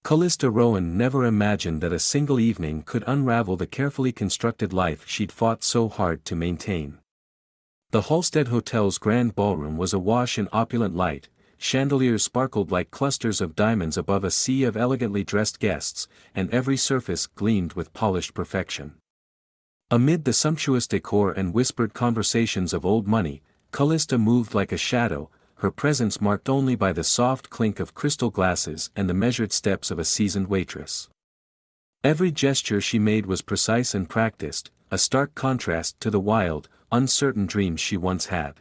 Callista Rowan never imagined that a single evening could unravel the carefully constructed life she'd fought so hard to maintain. The Halstead Hotel's grand ballroom was awash in opulent light, chandeliers sparkled like clusters of diamonds above a sea of elegantly dressed guests, and every surface gleamed with polished perfection. Amid the sumptuous decor and whispered conversations of old money, Callista moved like a shadow, her presence marked only by the soft clink of crystal glasses and the measured steps of a seasoned waitress. Every gesture she made was precise and practiced, a stark contrast to the wild, uncertain dreams she once had.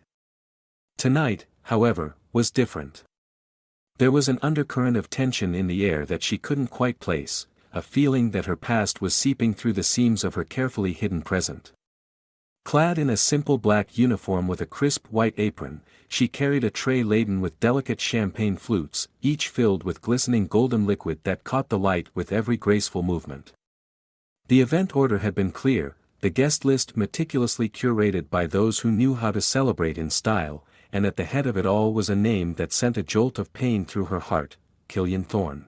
Tonight, however, was different. There was an undercurrent of tension in the air that she couldn't quite place, a feeling that her past was seeping through the seams of her carefully hidden present. Clad in a simple black uniform with a crisp white apron, she carried a tray laden with delicate champagne flutes, each filled with glistening golden liquid that caught the light with every graceful movement. The event order had been clear, the guest list meticulously curated by those who knew how to celebrate in style, and at the head of it all was a name that sent a jolt of pain through her heart: Killian Thorne.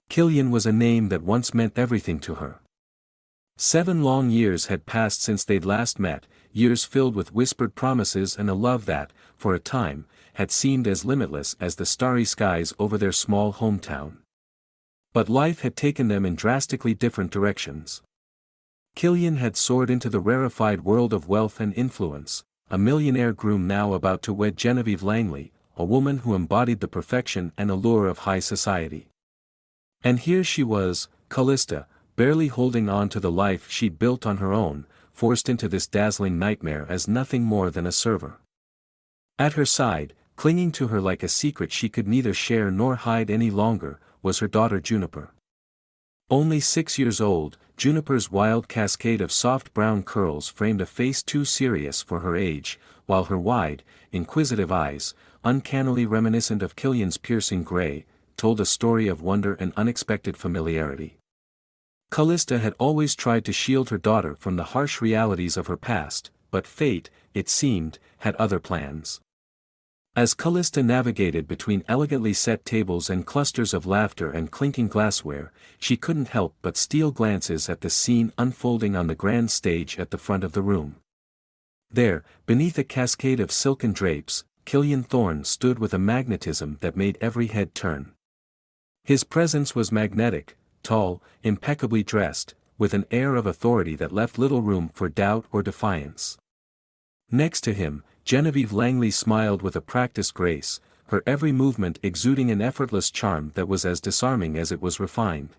Killian was a name that once meant everything to her. 7 long years had passed since they'd last met, years filled with whispered promises and a love that, for a time, had seemed as limitless as the starry skies over their small hometown. But life had taken them in drastically different directions. Killian had soared into the rarefied world of wealth and influence, a millionaire groom now about to wed Genevieve Langley, a woman who embodied the perfection and allure of high society. And here she was, Callista, barely holding on to the life she'd built on her own, forced into this dazzling nightmare as nothing more than a server. At her side, clinging to her like a secret she could neither share nor hide any longer, was her daughter Juniper. Only 6 years old, Juniper's wild cascade of soft brown curls framed a face too serious for her age, while her wide, inquisitive eyes, uncannily reminiscent of Killian's piercing gray, told a story of wonder and unexpected familiarity. Callista had always tried to shield her daughter from the harsh realities of her past, but fate, it seemed, had other plans. As Callista navigated between elegantly set tables and clusters of laughter and clinking glassware, she couldn't help but steal glances at the scene unfolding on the grand stage at the front of the room. There, beneath a cascade of silken drapes, Killian Thorne stood with a magnetism that made every head turn. His presence was magnetic, tall, impeccably dressed, with an air of authority that left little room for doubt or defiance. Next to him, Genevieve Langley smiled with a practiced grace, her every movement exuding an effortless charm that was as disarming as it was refined.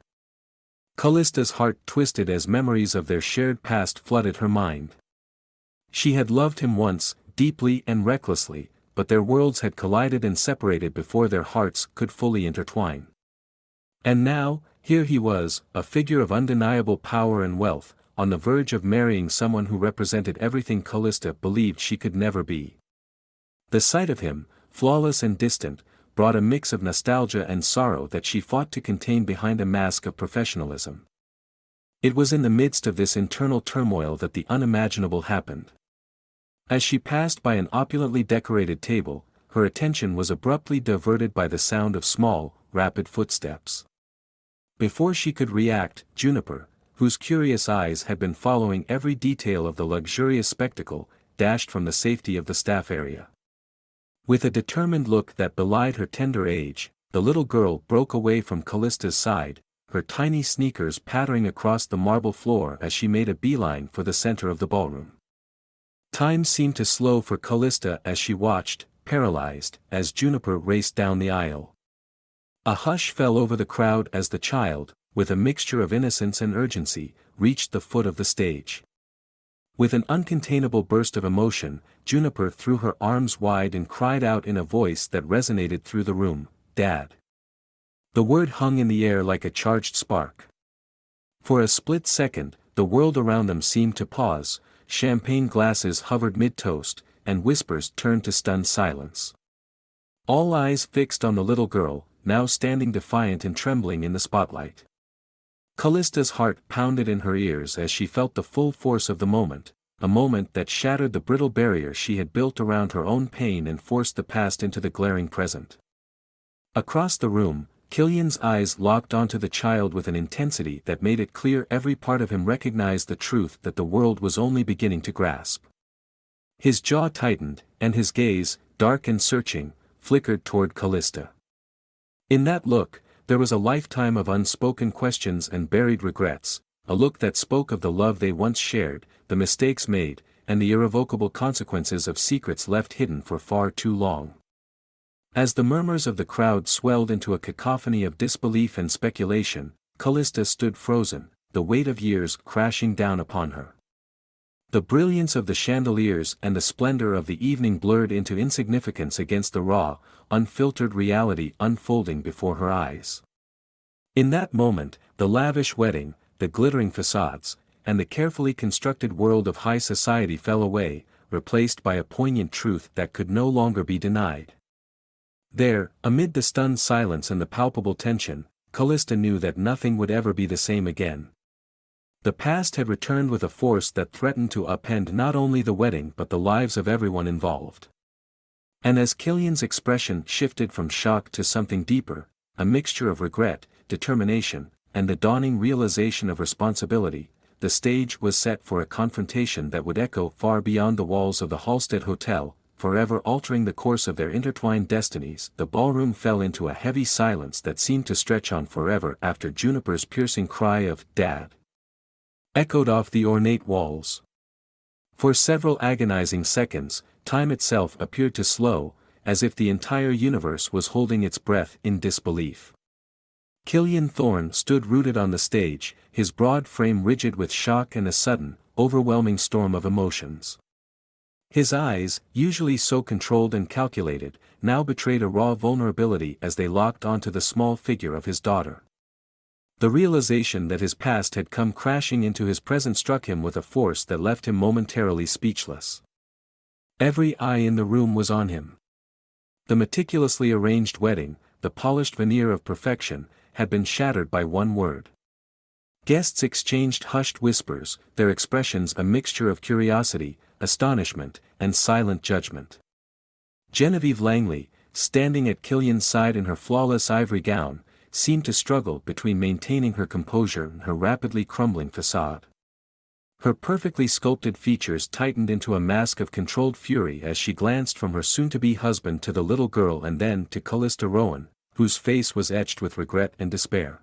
Callista's heart twisted as memories of their shared past flooded her mind. She had loved him once, deeply and recklessly, but their worlds had collided and separated before their hearts could fully intertwine. And now, here he was, a figure of undeniable power and wealth, on the verge of marrying someone who represented everything Callista believed she could never be. The sight of him, flawless and distant, brought a mix of nostalgia and sorrow that she fought to contain behind a mask of professionalism. It was in the midst of this internal turmoil that the unimaginable happened. As she passed by an opulently decorated table, her attention was abruptly diverted by the sound of small, rapid footsteps. Before she could react, Juniper, whose curious eyes had been following every detail of the luxurious spectacle, dashed from the safety of the staff area. With a determined look that belied her tender age, the little girl broke away from Callista's side, her tiny sneakers pattering across the marble floor as she made a beeline for the center of the ballroom. Time seemed to slow for Callista as she watched, paralyzed, as Juniper raced down the aisle. A hush fell over the crowd as the child, with a mixture of innocence and urgency, reached the foot of the stage. With an uncontainable burst of emotion, Juniper threw her arms wide and cried out in a voice that resonated through the room, "Dad!" The word hung in the air like a charged spark. For a split second, the world around them seemed to pause, champagne glasses hovered mid-toast, and whispers turned to stunned silence. All eyes fixed on the little girl, now standing defiant and trembling in the spotlight. Callista's heart pounded in her ears as she felt the full force of the moment, a moment that shattered the brittle barrier she had built around her own pain and forced the past into the glaring present. Across the room, Killian's eyes locked onto the child with an intensity that made it clear every part of him recognized the truth that the world was only beginning to grasp. His jaw tightened, and his gaze, dark and searching, flickered toward Callista. In that look, there was a lifetime of unspoken questions and buried regrets, a look that spoke of the love they once shared, the mistakes made, and the irrevocable consequences of secrets left hidden for far too long. As the murmurs of the crowd swelled into a cacophony of disbelief and speculation, Callista stood frozen, the weight of years crashing down upon her. The brilliance of the chandeliers and the splendor of the evening blurred into insignificance against the raw, unfiltered reality unfolding before her eyes. In that moment, the lavish wedding, the glittering facades, and the carefully constructed world of high society fell away, replaced by a poignant truth that could no longer be denied. There, amid the stunned silence and the palpable tension, Callista knew that nothing would ever be the same again. The past had returned with a force that threatened to upend not only the wedding but the lives of everyone involved. And as Killian's expression shifted from shock to something deeper, a mixture of regret, determination, and the dawning realization of responsibility, the stage was set for a confrontation that would echo far beyond the walls of the Halstead Hotel, forever altering the course of their intertwined destinies. The ballroom fell into a heavy silence that seemed to stretch on forever after Juniper's piercing cry of "Dad!" echoed off the ornate walls. For several agonizing seconds, time itself appeared to slow, as if the entire universe was holding its breath in disbelief. Killian Thorne stood rooted on the stage, his broad frame rigid with shock and a sudden, overwhelming storm of emotions. His eyes, usually so controlled and calculated, now betrayed a raw vulnerability as they locked onto the small figure of his daughter. The realization that his past had come crashing into his present struck him with a force that left him momentarily speechless. Every eye in the room was on him. The meticulously arranged wedding, the polished veneer of perfection, had been shattered by one word. Guests exchanged hushed whispers, their expressions a mixture of curiosity, astonishment, and silent judgment. Genevieve Langley, standing at Killian's side in her flawless ivory gown, seemed to struggle between maintaining her composure and her rapidly crumbling facade. Her perfectly sculpted features tightened into a mask of controlled fury as she glanced from her soon-to-be husband to the little girl and then to Callista Rowan, whose face was etched with regret and despair.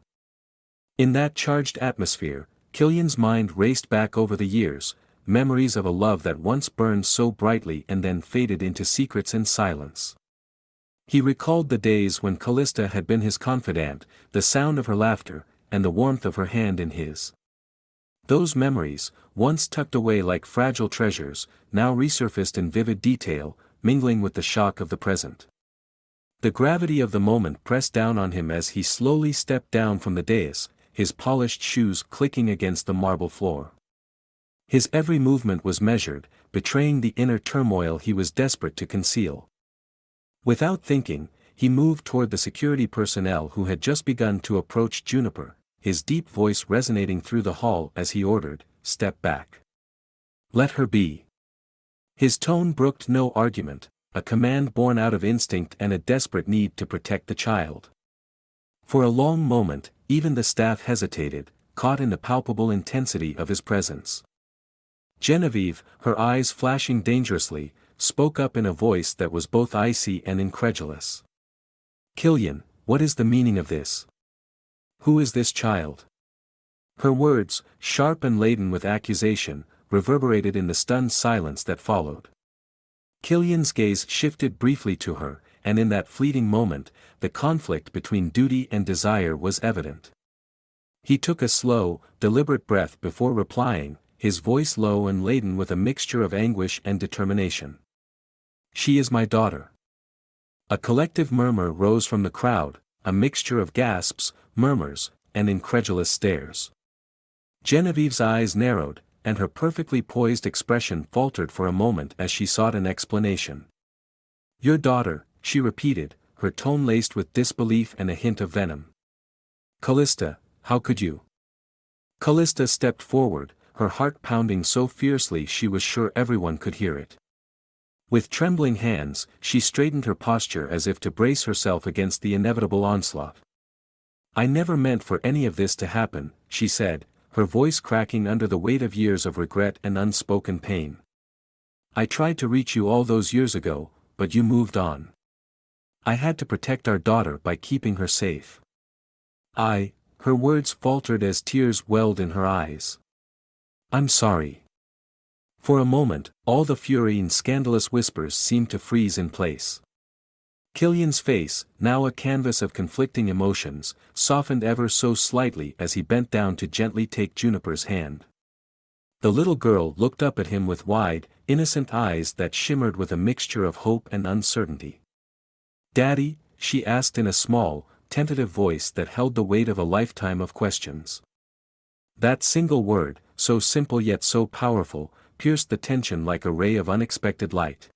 In that charged atmosphere, Killian's mind raced back over the years, memories of a love that once burned so brightly and then faded into secrets and silence. He recalled the days when Callista had been his confidant, the sound of her laughter, and the warmth of her hand in his. Those memories, once tucked away like fragile treasures, now resurfaced in vivid detail, mingling with the shock of the present. The gravity of the moment pressed down on him as he slowly stepped down from the dais, his polished shoes clicking against the marble floor. His every movement was measured, betraying the inner turmoil he was desperate to conceal. Without thinking, he moved toward the security personnel who had just begun to approach Juniper, his deep voice resonating through the hall as he ordered, "Step back. Let her be." His tone brooked no argument, a command born out of instinct and a desperate need to protect the child. For a long moment, even the staff hesitated, caught in the palpable intensity of his presence. Genevieve, her eyes flashing dangerously, spoke up in a voice that was both icy and incredulous. "Killian, what is the meaning of this? Who is this child?" Her words, sharp and laden with accusation, reverberated in the stunned silence that followed. Killian's gaze shifted briefly to her, and in that fleeting moment, the conflict between duty and desire was evident. He took a slow, deliberate breath before replying, his voice low and laden with a mixture of anguish and determination. "She is my daughter." A collective murmur rose from the crowd, a mixture of gasps, murmurs, and incredulous stares. Genevieve's eyes narrowed, and her perfectly poised expression faltered for a moment as she sought an explanation. "Your daughter," she repeated, her tone laced with disbelief and a hint of venom. "Callista, how could you?" Callista stepped forward, her heart pounding so fiercely she was sure everyone could hear it. With trembling hands, she straightened her posture as if to brace herself against the inevitable onslaught. "I never meant for any of this to happen," she said, her voice cracking under the weight of years of regret and unspoken pain. "I tried to reach you all those years ago, but you moved on. I had to protect our daughter by keeping her safe. Her words faltered as tears welled in her eyes. "I'm sorry." For a moment, all the fury and scandalous whispers seemed to freeze in place. Killian's face, now a canvas of conflicting emotions, softened ever so slightly as he bent down to gently take Juniper's hand. The little girl looked up at him with wide, innocent eyes that shimmered with a mixture of hope and uncertainty. "Daddy?" she asked in a small, tentative voice that held the weight of a lifetime of questions. That single word, so simple yet so powerful, pierced the tension like a ray of unexpected light.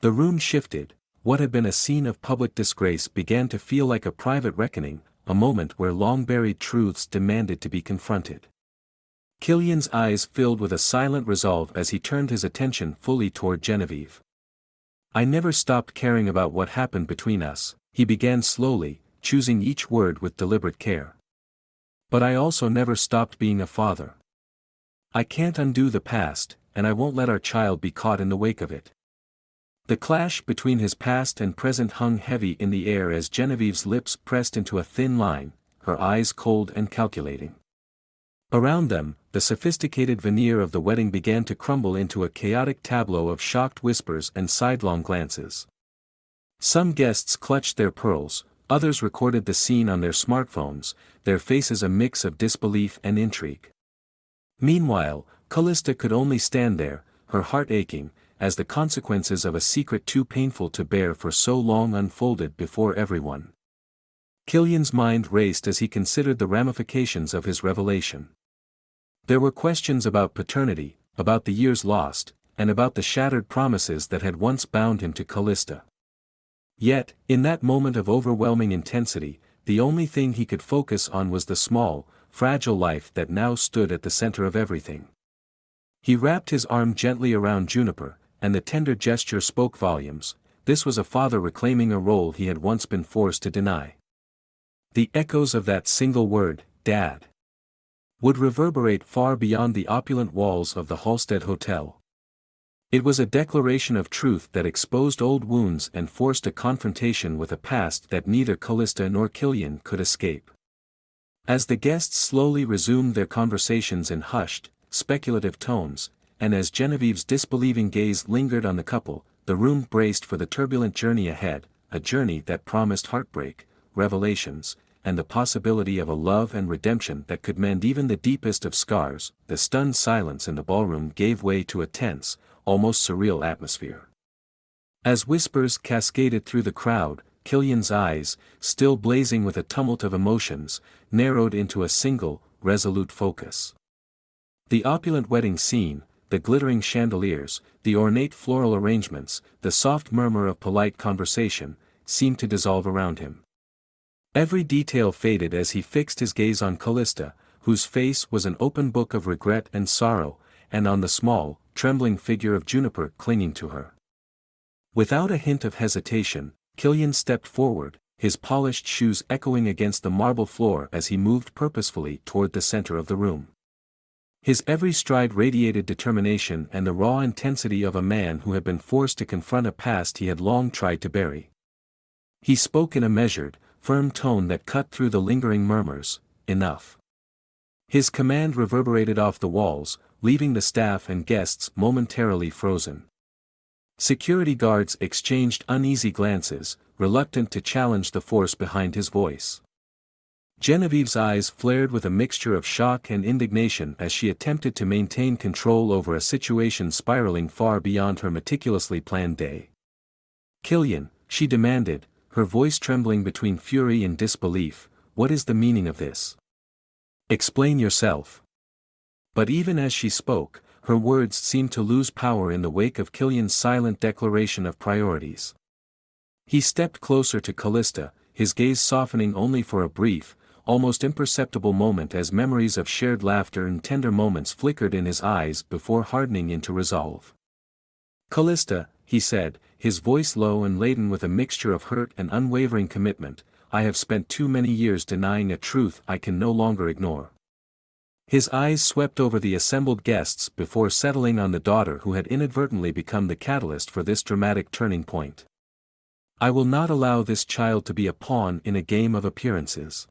The room shifted. What had been a scene of public disgrace began to feel like a private reckoning, a moment where long-buried truths demanded to be confronted. Killian's eyes filled with a silent resolve as he turned his attention fully toward Genevieve. "I never stopped caring about what happened between us," he began slowly, choosing each word with deliberate care. "But I also never stopped being a father. I can't undo the past, and I won't let our child be caught in the wake of it." The clash between his past and present hung heavy in the air as Genevieve's lips pressed into a thin line, her eyes cold and calculating. Around them, the sophisticated veneer of the wedding began to crumble into a chaotic tableau of shocked whispers and sidelong glances. Some guests clutched their pearls, others recorded the scene on their smartphones, their faces a mix of disbelief and intrigue. Meanwhile, Callista could only stand there, her heart aching, as the consequences of a secret too painful to bear for so long unfolded before everyone. Killian's mind raced as he considered the ramifications of his revelation. There were questions about paternity, about the years lost, and about the shattered promises that had once bound him to Callista. Yet, in that moment of overwhelming intensity, the only thing he could focus on was the small, fragile life that now stood at the center of everything. He wrapped his arm gently around Juniper, and the tender gesture spoke volumes. This was a father reclaiming a role he had once been forced to deny. The echoes of that single word, "Dad," would reverberate far beyond the opulent walls of the Halstead Hotel. It was a declaration of truth that exposed old wounds and forced a confrontation with a past that neither Callista nor Killian could escape. As the guests slowly resumed their conversations in hushed, speculative tones, and as Genevieve's disbelieving gaze lingered on the couple, the room braced for the turbulent journey ahead, a journey that promised heartbreak, revelations, and the possibility of a love and redemption that could mend even the deepest of scars. The stunned silence in the ballroom gave way to a tense, almost surreal atmosphere. As whispers cascaded through the crowd, Killian's eyes, still blazing with a tumult of emotions, narrowed into a single, resolute focus. The opulent wedding scene, the glittering chandeliers, the ornate floral arrangements, the soft murmur of polite conversation, seemed to dissolve around him. Every detail faded as he fixed his gaze on Callista, whose face was an open book of regret and sorrow, and on the small, trembling figure of Juniper clinging to her. Without a hint of hesitation, Killian stepped forward, his polished shoes echoing against the marble floor as he moved purposefully toward the center of the room. His every stride radiated determination and the raw intensity of a man who had been forced to confront a past he had long tried to bury. He spoke in a measured, firm tone that cut through the lingering murmurs, "Enough." His command reverberated off the walls, leaving the staff and guests momentarily frozen. Security guards exchanged uneasy glances, reluctant to challenge the force behind his voice. Genevieve's eyes flared with a mixture of shock and indignation as she attempted to maintain control over a situation spiraling far beyond her meticulously planned day. "Killian," she demanded, her voice trembling between fury and disbelief, "what is the meaning of this? Explain yourself." But even as she spoke, her words seemed to lose power in the wake of Killian's silent declaration of priorities. He stepped closer to Callista, his gaze softening only for a brief, almost imperceptible moment as memories of shared laughter and tender moments flickered in his eyes before hardening into resolve. "Callista," he said, his voice low and laden with a mixture of hurt and unwavering commitment, I have spent too many years denying a truth I can no longer ignore. His eyes swept over the assembled guests before settling on the daughter who had inadvertently become the catalyst for this dramatic turning point. I will not allow this child to be a pawn in a game of appearances.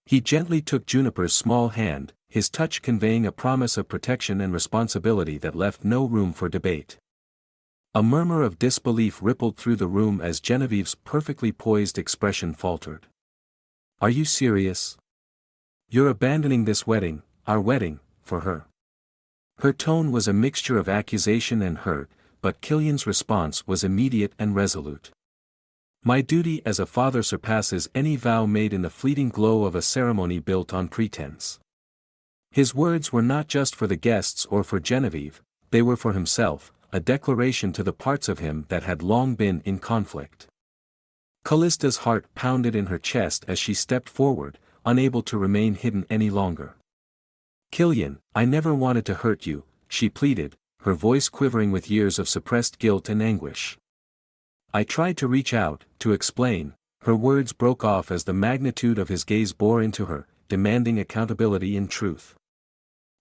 He gently took Juniper's small hand, his touch conveying a promise of protection and responsibility that left no room for debate. A murmur of disbelief rippled through the room as Genevieve's perfectly poised expression faltered. Are you serious? You're abandoning this wedding, our wedding, for her? Her tone was a mixture of accusation and hurt, but Killian's response was immediate and resolute. My duty as a father surpasses any vow made in the fleeting glow of a ceremony built on pretense. His words were not just for the guests or for Genevieve, they were for himself, a declaration to the parts of him that had long been in conflict. Callista's heart pounded in her chest as she stepped forward, unable to remain hidden any longer. Killian, I never wanted to hurt you, she pleaded, her voice quivering with years of suppressed guilt and anguish. I tried to reach out, to explain, her words broke off as the magnitude of his gaze bore into her, demanding accountability and truth.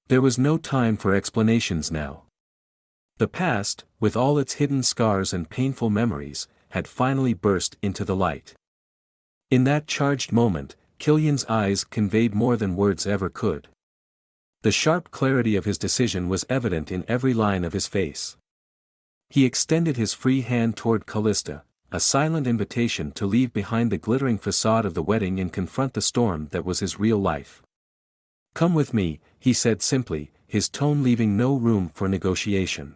There was no time for explanations now. The past, with all its hidden scars and painful memories, had finally burst into the light. In that charged moment, Killian's eyes conveyed more than words ever could. The sharp clarity of his decision was evident in every line of his face. He extended his free hand toward Callista, a silent invitation to leave behind the glittering facade of the wedding and confront the storm that was his real life. Come with me, he said simply, his tone leaving no room for negotiation.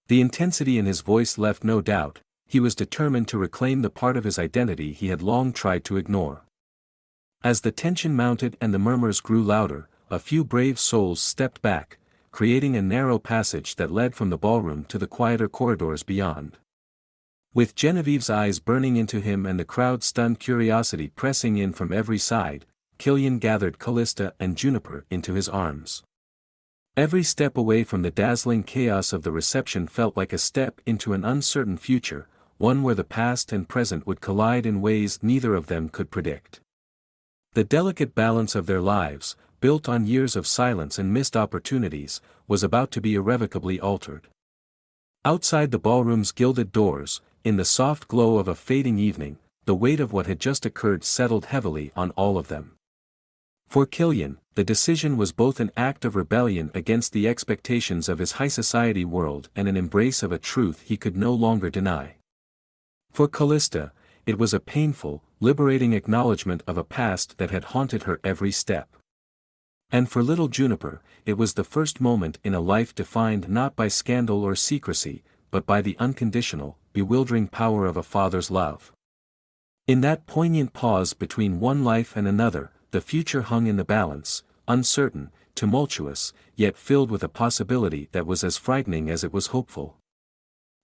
The intensity in his voice left no doubt, he was determined to reclaim the part of his identity he had long tried to ignore. As the tension mounted and the murmurs grew louder, a few brave souls stepped back, creating a narrow passage that led from the ballroom to the quieter corridors beyond. With Genevieve's eyes burning into him and the crowd's stunned curiosity pressing in from every side, Killian gathered Callista and Juniper into his arms. Every step away from the dazzling chaos of the reception felt like a step into an uncertain future, one where the past and present would collide in ways neither of them could predict. The delicate balance of their lives, built on years of silence and missed opportunities, was about to be irrevocably altered. Outside the ballroom's gilded doors, in the soft glow of a fading evening, the weight of what had just occurred settled heavily on all of them. For Killian, the decision was both an act of rebellion against the expectations of his high society world and an embrace of a truth he could no longer deny. For Callista, it was a painful, liberating acknowledgement of a past that had haunted her every step. And for little Juniper, it was the first moment in a life defined not by scandal or secrecy, but by the unconditional, bewildering power of a father's love. In that poignant pause between one life and another, the future hung in the balance, uncertain, tumultuous, yet filled with a possibility that was as frightening as it was hopeful.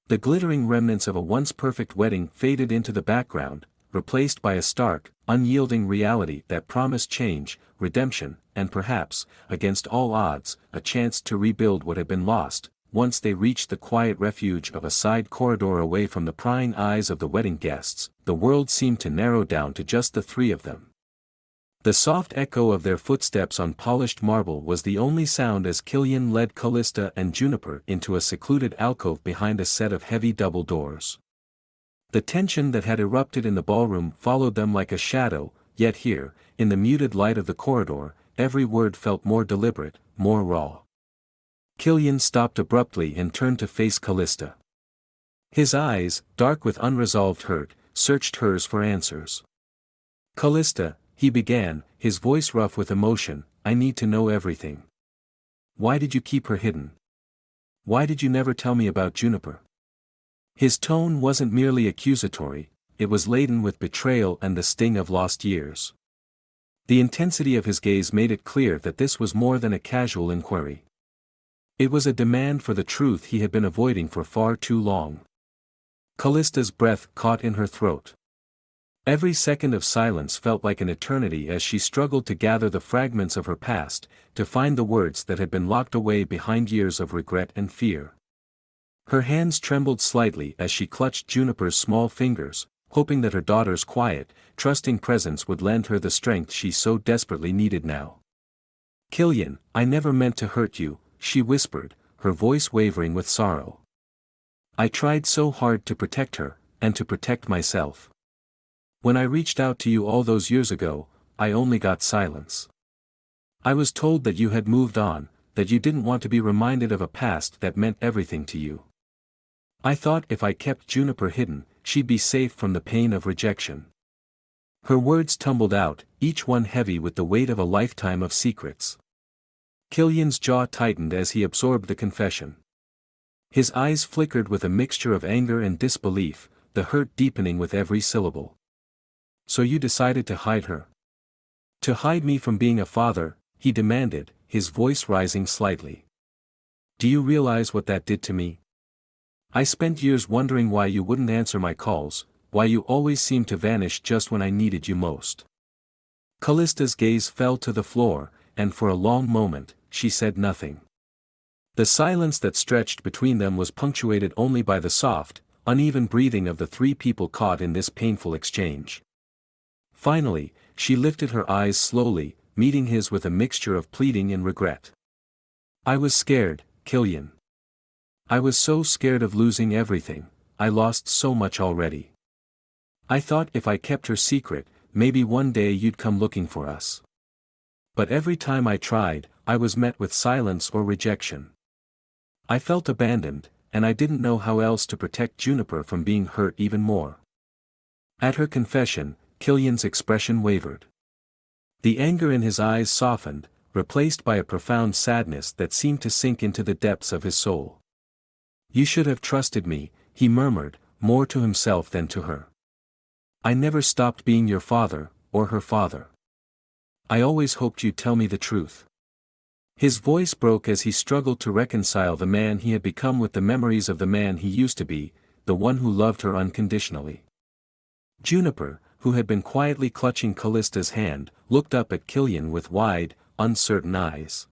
The glittering remnants of a once perfect wedding faded into the background, replaced by a stark, unyielding reality that promised change, redemption, and perhaps, against all odds, a chance to rebuild what had been lost. Once they reached the quiet refuge of a side corridor away from the prying eyes of the wedding guests, the world seemed to narrow down to just the three of them. The soft echo of their footsteps on polished marble was the only sound as Killian led Callista and Juniper into a secluded alcove behind a set of heavy double doors. The tension that had erupted in the ballroom followed them like a shadow, yet here, in the muted light of the corridor, every word felt more deliberate, more raw. Killian stopped abruptly and turned to face Callista. His eyes, dark with unresolved hurt, searched hers for answers. Callista, he began, his voice rough with emotion, I need to know everything. Why did you keep her hidden? Why did you never tell me about Juniper? His tone wasn't merely accusatory, it was laden with betrayal and the sting of lost years. The intensity of his gaze made it clear that this was more than a casual inquiry. It was a demand for the truth he had been avoiding for far too long. Callista's breath caught in her throat. Every second of silence felt like an eternity as she struggled to gather the fragments of her past, to find the words that had been locked away behind years of regret and fear. Her hands trembled slightly as she clutched Juniper's small fingers, hoping that her daughter's quiet, trusting presence would lend her the strength she so desperately needed now. "Killian, I never meant to hurt you," she whispered, her voice wavering with sorrow. "I tried so hard to protect her, and to protect myself. When I reached out to you all those years ago, I only got silence. I was told that you had moved on, that you didn't want to be reminded of a past that meant everything to you. I thought if I kept Juniper hidden, she'd be safe from the pain of rejection." Her words tumbled out, each one heavy with the weight of a lifetime of secrets. Killian's jaw tightened as he absorbed the confession. His eyes flickered with a mixture of anger and disbelief, the hurt deepening with every syllable. "So you decided to hide her? To hide me from being a father?" he demanded, his voice rising slightly. "Do you realize what that did to me? I spent years wondering why you wouldn't answer my calls, why you always seemed to vanish just when I needed you most." Callista's gaze fell to the floor, and for a long moment, she said nothing. The silence that stretched between them was punctuated only by the soft, uneven breathing of the three people caught in this painful exchange. Finally, she lifted her eyes slowly, meeting his with a mixture of pleading and regret. "I was scared, Killian. I was so scared of losing everything. I lost so much already. I thought if I kept her secret, maybe one day you'd come looking for us. But every time I tried, I was met with silence or rejection. I felt abandoned, and I didn't know how else to protect Juniper from being hurt even more." At her confession, Killian's expression wavered. The anger in his eyes softened, replaced by a profound sadness that seemed to sink into the depths of his soul. "You should have trusted me," he murmured, more to himself than to her. "I never stopped being your father, or her father. I always hoped you'd tell me the truth." His voice broke as he struggled to reconcile the man he had become with the memories of the man he used to be, the one who loved her unconditionally. Juniper, who had been quietly clutching Callista's hand, looked up at Killian with wide, uncertain eyes.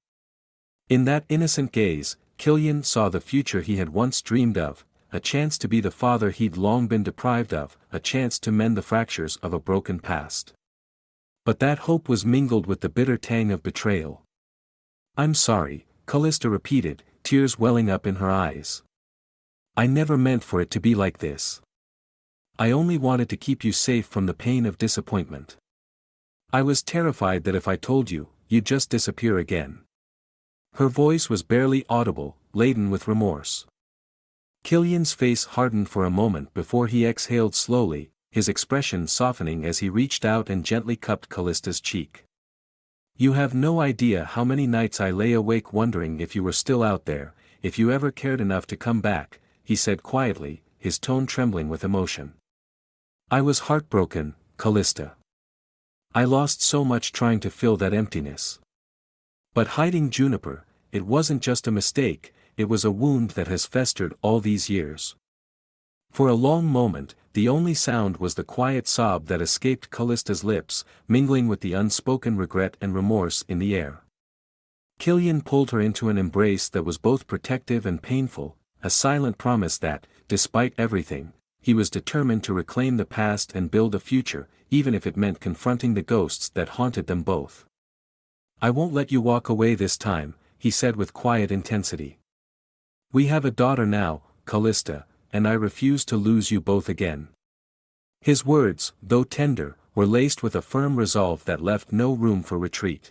In that innocent gaze, Killian saw the future he had once dreamed of, a chance to be the father he'd long been deprived of, a chance to mend the fractures of a broken past. But that hope was mingled with the bitter tang of betrayal. "I'm sorry," Callista repeated, tears welling up in her eyes. "I never meant for it to be like this. I only wanted to keep you safe from the pain of disappointment. I was terrified that if I told you, you'd just disappear again." Her voice was barely audible, laden with remorse. Killian's face hardened for a moment before he exhaled slowly, his expression softening as he reached out and gently cupped Callista's cheek. "You have no idea how many nights I lay awake wondering if you were still out there, if you ever cared enough to come back," he said quietly, his tone trembling with emotion. "I was heartbroken, Callista. I lost so much trying to fill that emptiness. But hiding Juniper, it wasn't just a mistake, it was a wound that has festered all these years." For a long moment, the only sound was the quiet sob that escaped Callista's lips, mingling with the unspoken regret and remorse in the air. Killian pulled her into an embrace that was both protective and painful, a silent promise that, despite everything, he was determined to reclaim the past and build a future, even if it meant confronting the ghosts that haunted them both. "I won't let you walk away this time," he said with quiet intensity. "We have a daughter now, Callista, and I refuse to lose you both again." His words, though tender, were laced with a firm resolve that left no room for retreat.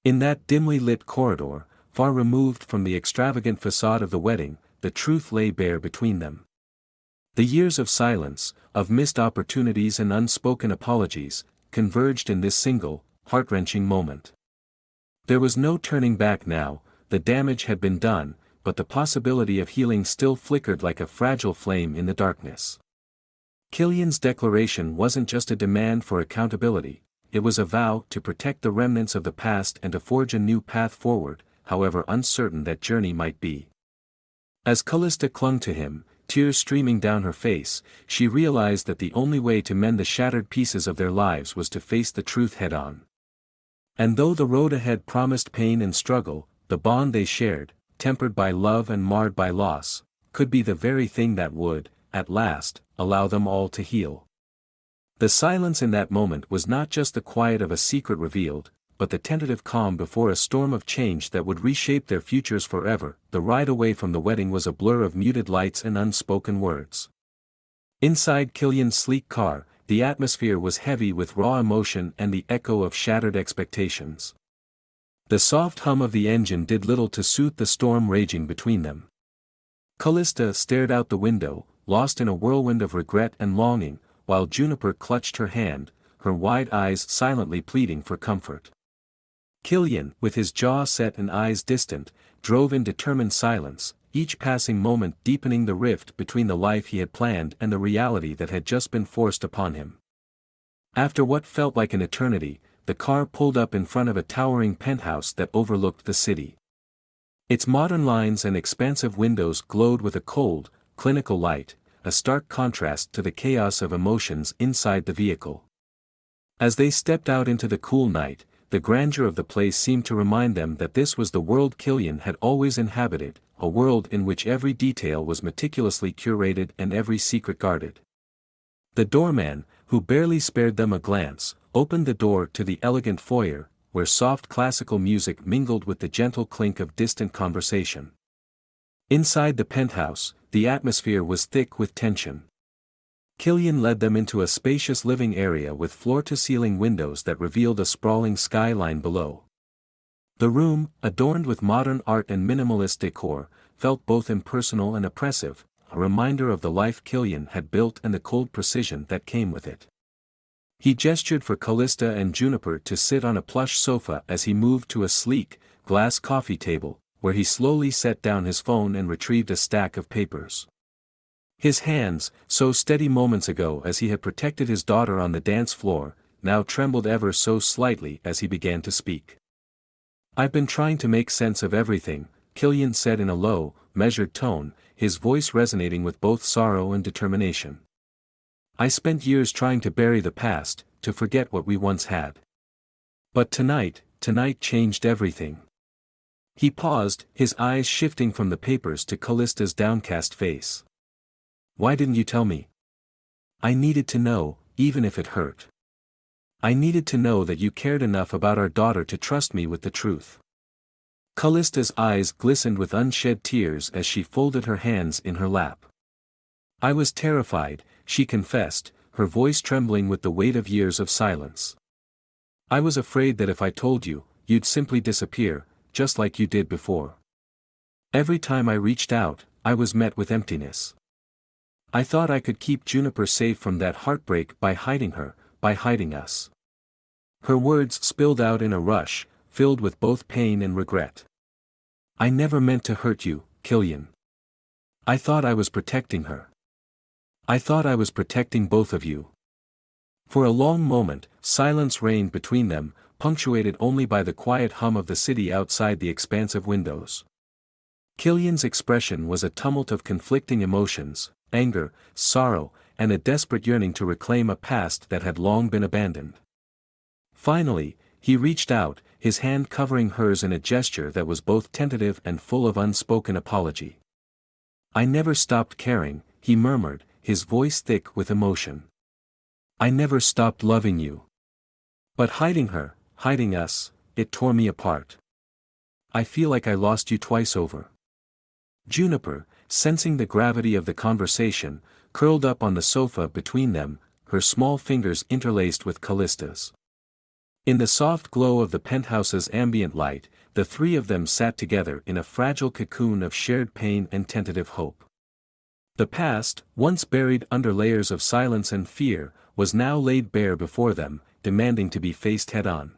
In that dimly lit corridor, far removed from the extravagant facade of the wedding, the truth lay bare between them. The years of silence, of missed opportunities and unspoken apologies, converged in this single, heart-wrenching moment. There was no turning back now, the damage had been done, but the possibility of healing still flickered like a fragile flame in the darkness. Killian's declaration wasn't just a demand for accountability, it was a vow to protect the remnants of the past and to forge a new path forward, however uncertain that journey might be. As Callista clung to him, tears streaming down her face, she realized that the only way to mend the shattered pieces of their lives was to face the truth head-on. And though the road ahead promised pain and struggle, the bond they shared, tempered by love and marred by loss, could be the very thing that would, at last, allow them all to heal. The silence in that moment was not just the quiet of a secret revealed, but the tentative calm before a storm of change that would reshape their futures forever. The ride away from the wedding was a blur of muted lights and unspoken words. Inside Killian's sleek car, the atmosphere was heavy with raw emotion and the echo of shattered expectations. The soft hum of the engine did little to soothe the storm raging between them. Callista stared out the window, lost in a whirlwind of regret and longing, while Juniper clutched her hand, her wide eyes silently pleading for comfort. Killian, with his jaw set and eyes distant, drove in determined silence, each passing moment deepening the rift between the life he had planned and the reality that had just been forced upon him. After what felt like an eternity, the car pulled up in front of a towering penthouse that overlooked the city. Its modern lines and expansive windows glowed with a cold, clinical light, a stark contrast to the chaos of emotions inside the vehicle. As they stepped out into the cool night, the grandeur of the place seemed to remind them that this was the world Killian had always inhabited, a world in which every detail was meticulously curated and every secret guarded. The doorman, who barely spared them a glance, opened the door to the elegant foyer, where soft classical music mingled with the gentle clink of distant conversation. Inside the penthouse, the atmosphere was thick with tension. Killian led them into a spacious living area with floor-to-ceiling windows that revealed a sprawling skyline below. The room, adorned with modern art and minimalist decor, felt both impersonal and oppressive, a reminder of the life Killian had built and the cold precision that came with it. He gestured for Callista and Juniper to sit on a plush sofa as he moved to a sleek, glass coffee table, where he slowly set down his phone and retrieved a stack of papers. His hands, so steady moments ago as he had protected his daughter on the dance floor, now trembled ever so slightly as he began to speak. "I've been trying to make sense of everything," Killian said in a low, measured tone, his voice resonating with both sorrow and determination. "I spent years trying to bury the past, to forget what we once had. But tonight changed everything." He paused, his eyes shifting from the papers to Callista's downcast face. "Why didn't you tell me? I needed to know, even if it hurt. I needed to know that you cared enough about our daughter to trust me with the truth." Callista's eyes glistened with unshed tears as she folded her hands in her lap. "I was terrified," she confessed, her voice trembling with the weight of years of silence. "I was afraid that if I told you, you'd simply disappear, just like you did before. Every time I reached out, I was met with emptiness. I thought I could keep Juniper safe from that heartbreak by hiding her, by hiding us." Her words spilled out in a rush, filled with both pain and regret. "I never meant to hurt you, Killian. I thought I was protecting her. I thought I was protecting both of you." For a long moment, silence reigned between them, punctuated only by the quiet hum of the city outside the expansive windows. Killian's expression was a tumult of conflicting emotions, anger, sorrow, and a desperate yearning to reclaim a past that had long been abandoned. Finally, he reached out, his hand covering hers in a gesture that was both tentative and full of unspoken apology. "I never stopped caring," he murmured, his voice thick with emotion. "I never stopped loving you. But hiding her, hiding us, it tore me apart. I feel like I lost you twice over." Juniper, sensing the gravity of the conversation, curled up on the sofa between them, her small fingers interlaced with Callista's. In the soft glow of the penthouse's ambient light, the three of them sat together in a fragile cocoon of shared pain and tentative hope. The past, once buried under layers of silence and fear, was now laid bare before them, demanding to be faced head-on.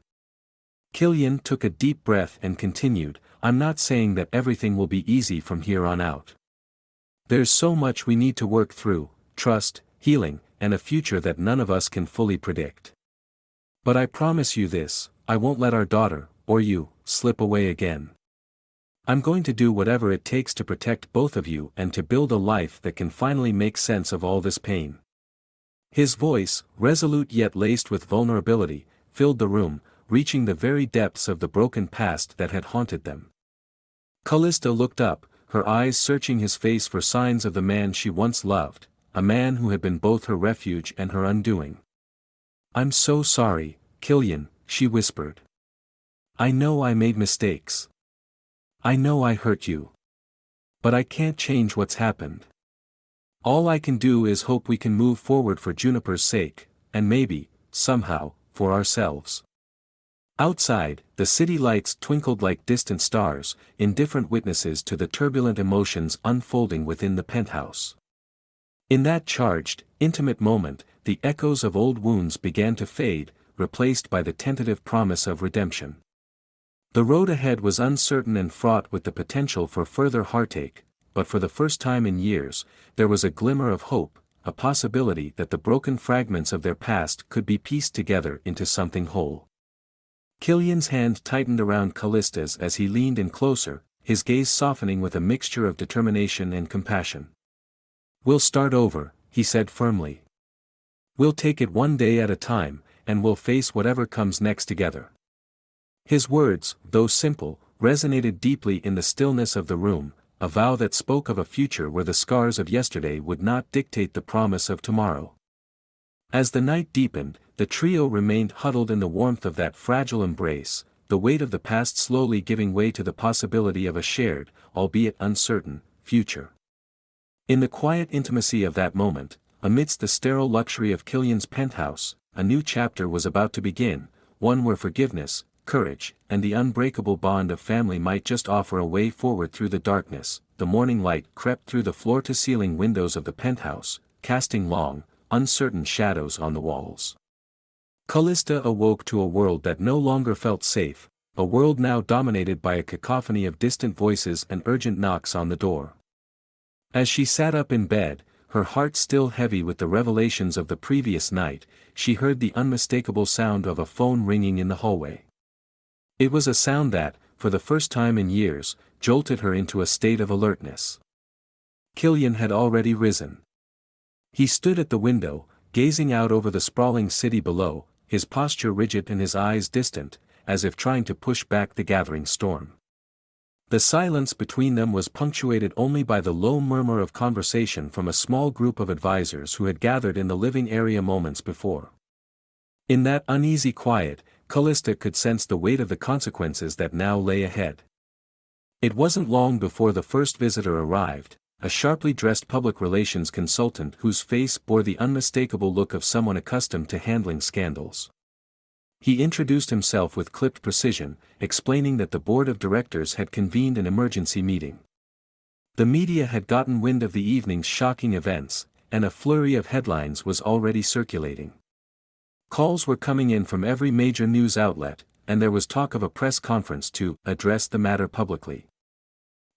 Killian took a deep breath and continued, "I'm not saying that everything will be easy from here on out. There's so much we need to work through, trust, healing, and a future that none of us can fully predict. But I promise you this, I won't let our daughter, or you, slip away again. I'm going to do whatever it takes to protect both of you and to build a life that can finally make sense of all this pain." His voice, resolute yet laced with vulnerability, filled the room, reaching the very depths of the broken past that had haunted them. Callista looked up, her eyes searching his face for signs of the man she once loved, a man who had been both her refuge and her undoing. "I'm so sorry, Killian," she whispered. "I know I made mistakes. I know I hurt you. But I can't change what's happened. All I can do is hope we can move forward for Juniper's sake, and maybe, somehow, for ourselves." Outside, the city lights twinkled like distant stars, indifferent witnesses to the turbulent emotions unfolding within the penthouse. In that charged, intimate moment, the echoes of old wounds began to fade, replaced by the tentative promise of redemption. The road ahead was uncertain and fraught with the potential for further heartache, but for the first time in years, there was a glimmer of hope, a possibility that the broken fragments of their past could be pieced together into something whole. Killian's hand tightened around Callista's as he leaned in closer, his gaze softening with a mixture of determination and compassion. "We'll start over," he said firmly. "We'll take it one day at a time, and we'll face whatever comes next together." His words, though simple, resonated deeply in the stillness of the room, a vow that spoke of a future where the scars of yesterday would not dictate the promise of tomorrow. As the night deepened, the trio remained huddled in the warmth of that fragile embrace, the weight of the past slowly giving way to the possibility of a shared, albeit uncertain, future. In the quiet intimacy of that moment, amidst the sterile luxury of Killian's penthouse, a new chapter was about to begin, one where forgiveness, courage, and the unbreakable bond of family might just offer a way forward through the darkness. The morning light crept through the floor-to-ceiling windows of the penthouse, casting long, uncertain shadows on the walls. Callista awoke to a world that no longer felt safe, a world now dominated by a cacophony of distant voices and urgent knocks on the door. As she sat up in bed, her heart still heavy with the revelations of the previous night, she heard the unmistakable sound of a phone ringing in the hallway. It was a sound that, for the first time in years, jolted her into a state of alertness. Killian had already risen. He stood at the window, gazing out over the sprawling city below, his posture rigid and his eyes distant, as if trying to push back the gathering storm. The silence between them was punctuated only by the low murmur of conversation from a small group of advisors who had gathered in the living area moments before. In that uneasy quiet, Callista could sense the weight of the consequences that now lay ahead. It wasn't long before the first visitor arrived, a sharply dressed public relations consultant whose face bore the unmistakable look of someone accustomed to handling scandals. He introduced himself with clipped precision, explaining that the board of directors had convened an emergency meeting. The media had gotten wind of the evening's shocking events, and a flurry of headlines was already circulating. Calls were coming in from every major news outlet, and there was talk of a press conference to address the matter publicly.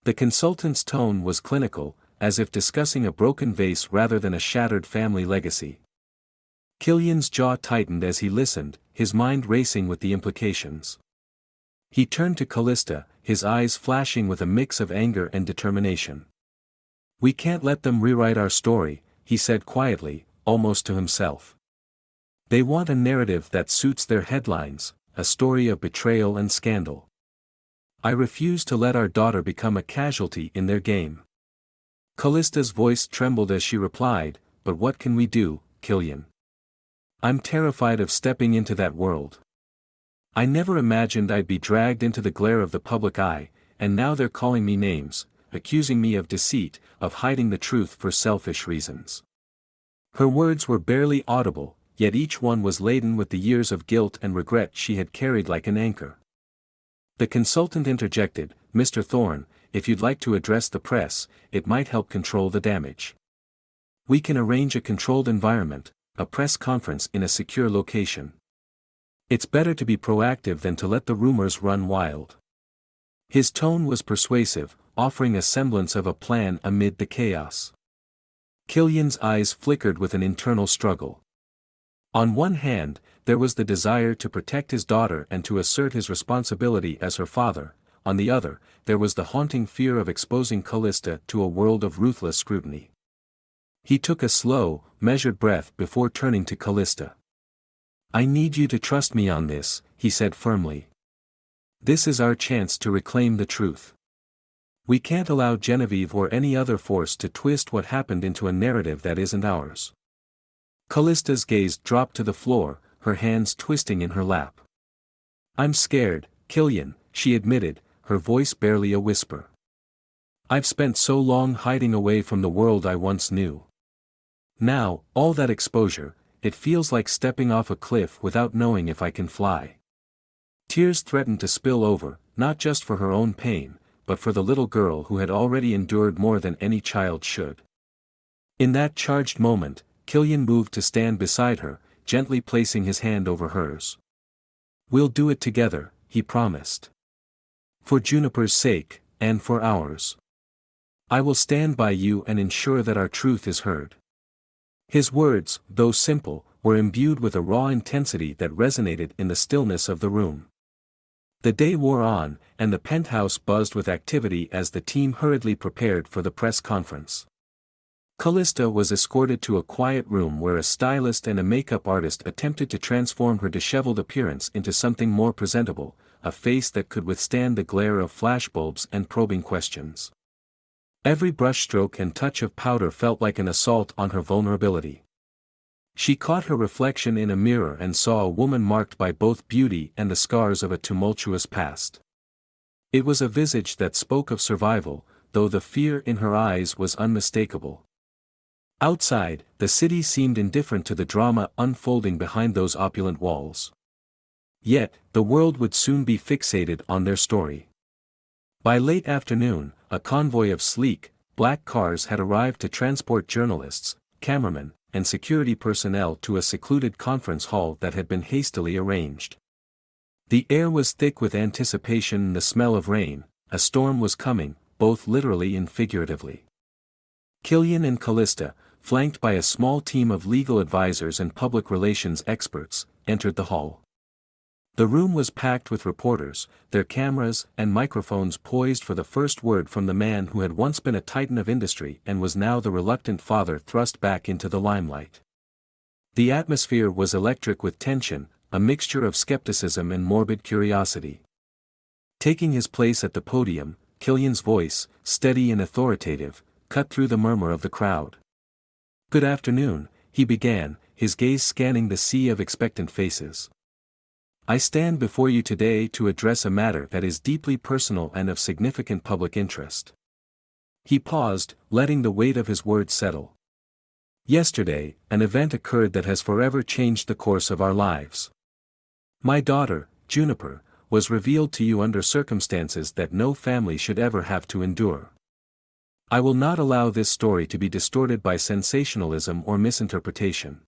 The consultant's tone was clinical, as if discussing a broken vase rather than a shattered family legacy. Killian's jaw tightened as he listened, his mind racing with the implications. He turned to Callista, his eyes flashing with a mix of anger and determination. "We can't let them rewrite our story," he said quietly, almost to himself. "They want a narrative that suits their headlines, a story of betrayal and scandal. I refuse to let our daughter become a casualty in their game." Callista's voice trembled as she replied, "But what can we do, Killian? I'm terrified of stepping into that world. I never imagined I'd be dragged into the glare of the public eye, and now they're calling me names, accusing me of deceit, of hiding the truth for selfish reasons." Her words were barely audible, yet each one was laden with the years of guilt and regret she had carried like an anchor. The consultant interjected, "Mr. Thorne, if you'd like to address the press, it might help control the damage. We can arrange a controlled environment, a press conference in a secure location. It's better to be proactive than to let the rumors run wild." His tone was persuasive, offering a semblance of a plan amid the chaos. Killian's eyes flickered with an internal struggle. On one hand, there was the desire to protect his daughter and to assert his responsibility as her father, on the other, there was the haunting fear of exposing Callista to a world of ruthless scrutiny. He took a slow, measured breath before turning to Callista. "I need you to trust me on this," he said firmly. "This is our chance to reclaim the truth. We can't allow Genevieve or any other force to twist what happened into a narrative that isn't ours. Callista's gaze dropped to the floor, her hands twisting in her lap. I'm scared, Killian, she admitted, her voice barely a whisper. I've spent so long hiding away from the world I once knew. Now, all that exposure, it feels like stepping off a cliff without knowing if I can fly. Tears threatened to spill over, not just for her own pain, but for the little girl who had already endured more than any child should. In that charged moment, Killian moved to stand beside her, gently placing his hand over hers. We'll do it together, he promised. For Juniper's sake, and for ours. I will stand by you and ensure that our truth is heard. His words, though simple, were imbued with a raw intensity that resonated in the stillness of the room. The day wore on, and the penthouse buzzed with activity as the team hurriedly prepared for the press conference. Callista was escorted to a quiet room where a stylist and a makeup artist attempted to transform her disheveled appearance into something more presentable, a face that could withstand the glare of flashbulbs and probing questions. Every brushstroke and touch of powder felt like an assault on her vulnerability. She caught her reflection in a mirror and saw a woman marked by both beauty and the scars of a tumultuous past. It was a visage that spoke of survival, though the fear in her eyes was unmistakable. Outside, the city seemed indifferent to the drama unfolding behind those opulent walls. Yet, the world would soon be fixated on their story. By late afternoon, a convoy of sleek, black cars had arrived to transport journalists, cameramen, and security personnel to a secluded conference hall that had been hastily arranged. The air was thick with anticipation and the smell of rain. A storm was coming, both literally and figuratively. Killian and Callista, flanked by a small team of legal advisors and public relations experts, entered the hall. The room was packed with reporters, their cameras and microphones poised for the first word from the man who had once been a titan of industry and was now the reluctant father thrust back into the limelight. The atmosphere was electric with tension, a mixture of skepticism and morbid curiosity. Taking his place at the podium, Killian's voice, steady and authoritative, cut through the murmur of the crowd. Good afternoon, he began, his gaze scanning the sea of expectant faces. I stand before you today to address a matter that is deeply personal and of significant public interest. He paused, letting the weight of his words settle. Yesterday, an event occurred that has forever changed the course of our lives. My daughter, Juniper, was revealed to you under circumstances that no family should ever have to endure. I will not allow this story to be distorted by sensationalism or misinterpretation.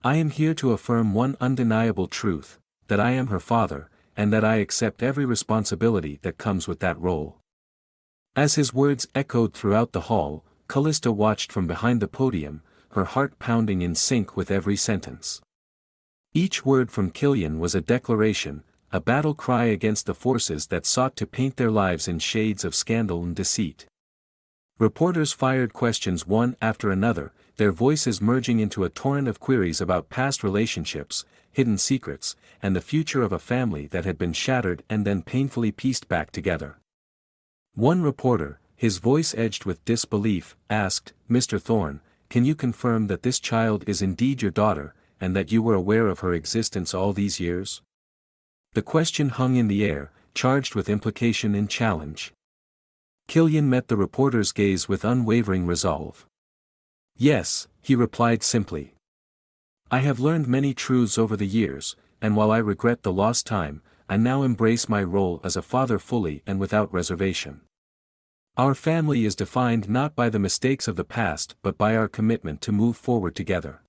I am here to affirm one undeniable truth, that I am her father, and that I accept every responsibility that comes with that role. As his words echoed throughout the hall, Callista watched from behind the podium, her heart pounding in sync with every sentence. Each word from Killian was a declaration, a battle cry against the forces that sought to paint their lives in shades of scandal and deceit. Reporters fired questions one after another, their voices merging into a torrent of queries about past relationships, hidden secrets, and the future of a family that had been shattered and then painfully pieced back together. One reporter, his voice edged with disbelief, asked, "Mr. Thorne, can you confirm that this child is indeed your daughter, and that you were aware of her existence all these years?" The question hung in the air, charged with implication and challenge. Killian met the reporter's gaze with unwavering resolve. "Yes," he replied simply. "I have learned many truths over the years, and while I regret the lost time, I now embrace my role as a father fully and without reservation. Our family is defined not by the mistakes of the past but by our commitment to move forward together."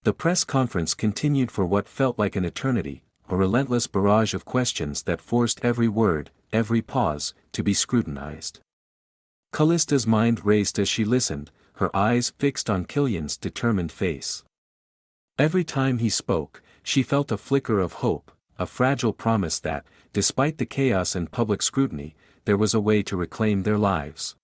The press conference continued for what felt like an eternity, a relentless barrage of questions that forced every word, every pause, to be scrutinized. Callista's mind raced as she listened, her eyes fixed on Killian's determined face. Every time he spoke, she felt a flicker of hope, a fragile promise that, despite the chaos and public scrutiny, there was a way to reclaim their lives.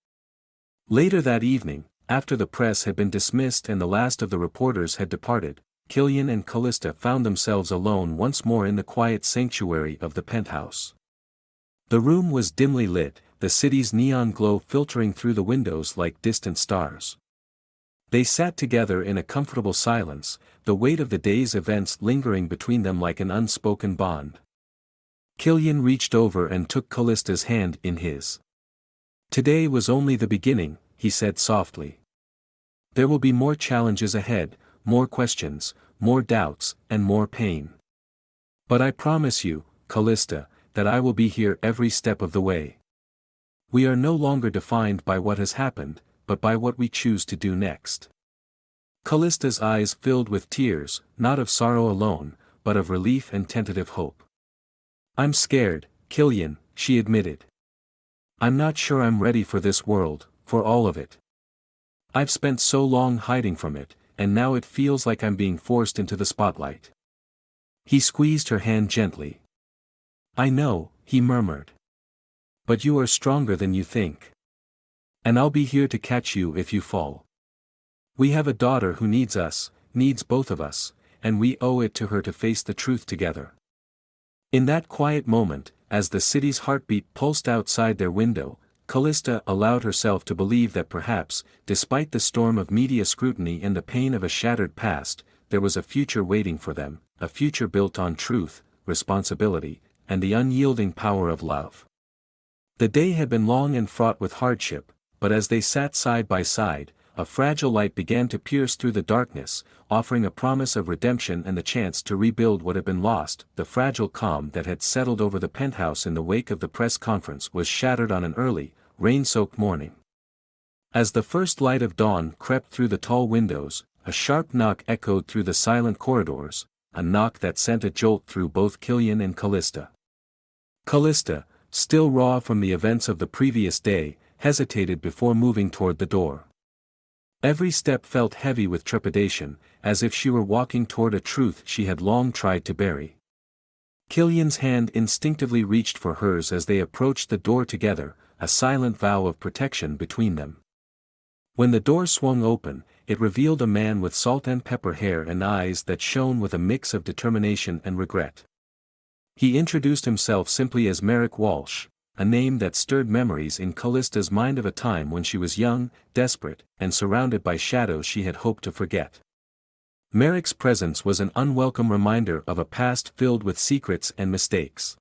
Later that evening, after the press had been dismissed and the last of the reporters had departed, Killian and Callista found themselves alone once more in the quiet sanctuary of the penthouse. The room was dimly lit, the city's neon glow filtering through the windows like distant stars. They sat together in a comfortable silence, the weight of the day's events lingering between them like an unspoken bond. Killian reached over and took Callista's hand in his. "Today was only the beginning," he said softly. "There will be more challenges ahead, more questions, more doubts, and more pain. But I promise you, Callista, that I will be here every step of the way. We are no longer defined by what has happened, but by what we choose to do next." Callista's eyes filled with tears, not of sorrow alone, but of relief and tentative hope. "I'm scared, Killian," she admitted. "I'm not sure I'm ready for this world, for all of it. I've spent so long hiding from it, and now it feels like I'm being forced into the spotlight." He squeezed her hand gently. "I know," he murmured. "But you are stronger than you think. And I'll be here to catch you if you fall. We have a daughter who needs us, needs both of us, and we owe it to her to face the truth together." In that quiet moment, as the city's heartbeat pulsed outside their window, Callista allowed herself to believe that perhaps, despite the storm of media scrutiny and the pain of a shattered past, there was a future waiting for them, a future built on truth, responsibility, and the unyielding power of love. The day had been long and fraught with hardship, but as they sat side by side, a fragile light began to pierce through the darkness, offering a promise of redemption and the chance to rebuild what had been lost. The fragile calm that had settled over the penthouse in the wake of the press conference was shattered on an early, rain-soaked morning. As the first light of dawn crept through the tall windows, a sharp knock echoed through the silent corridors, a knock that sent a jolt through both Killian and Callista. Callista, still raw from the events of the previous day, hesitated before moving toward the door. Every step felt heavy with trepidation, as if she were walking toward a truth she had long tried to bury. Killian's hand instinctively reached for hers as they approached the door together, a silent vow of protection between them. When the door swung open, it revealed a man with salt and pepper hair and eyes that shone with a mix of determination and regret. He introduced himself simply as Merrick Walsh, a name that stirred memories in Callista's mind of a time when she was young, desperate, and surrounded by shadows she had hoped to forget. Merrick's presence was an unwelcome reminder of a past filled with secrets and mistakes.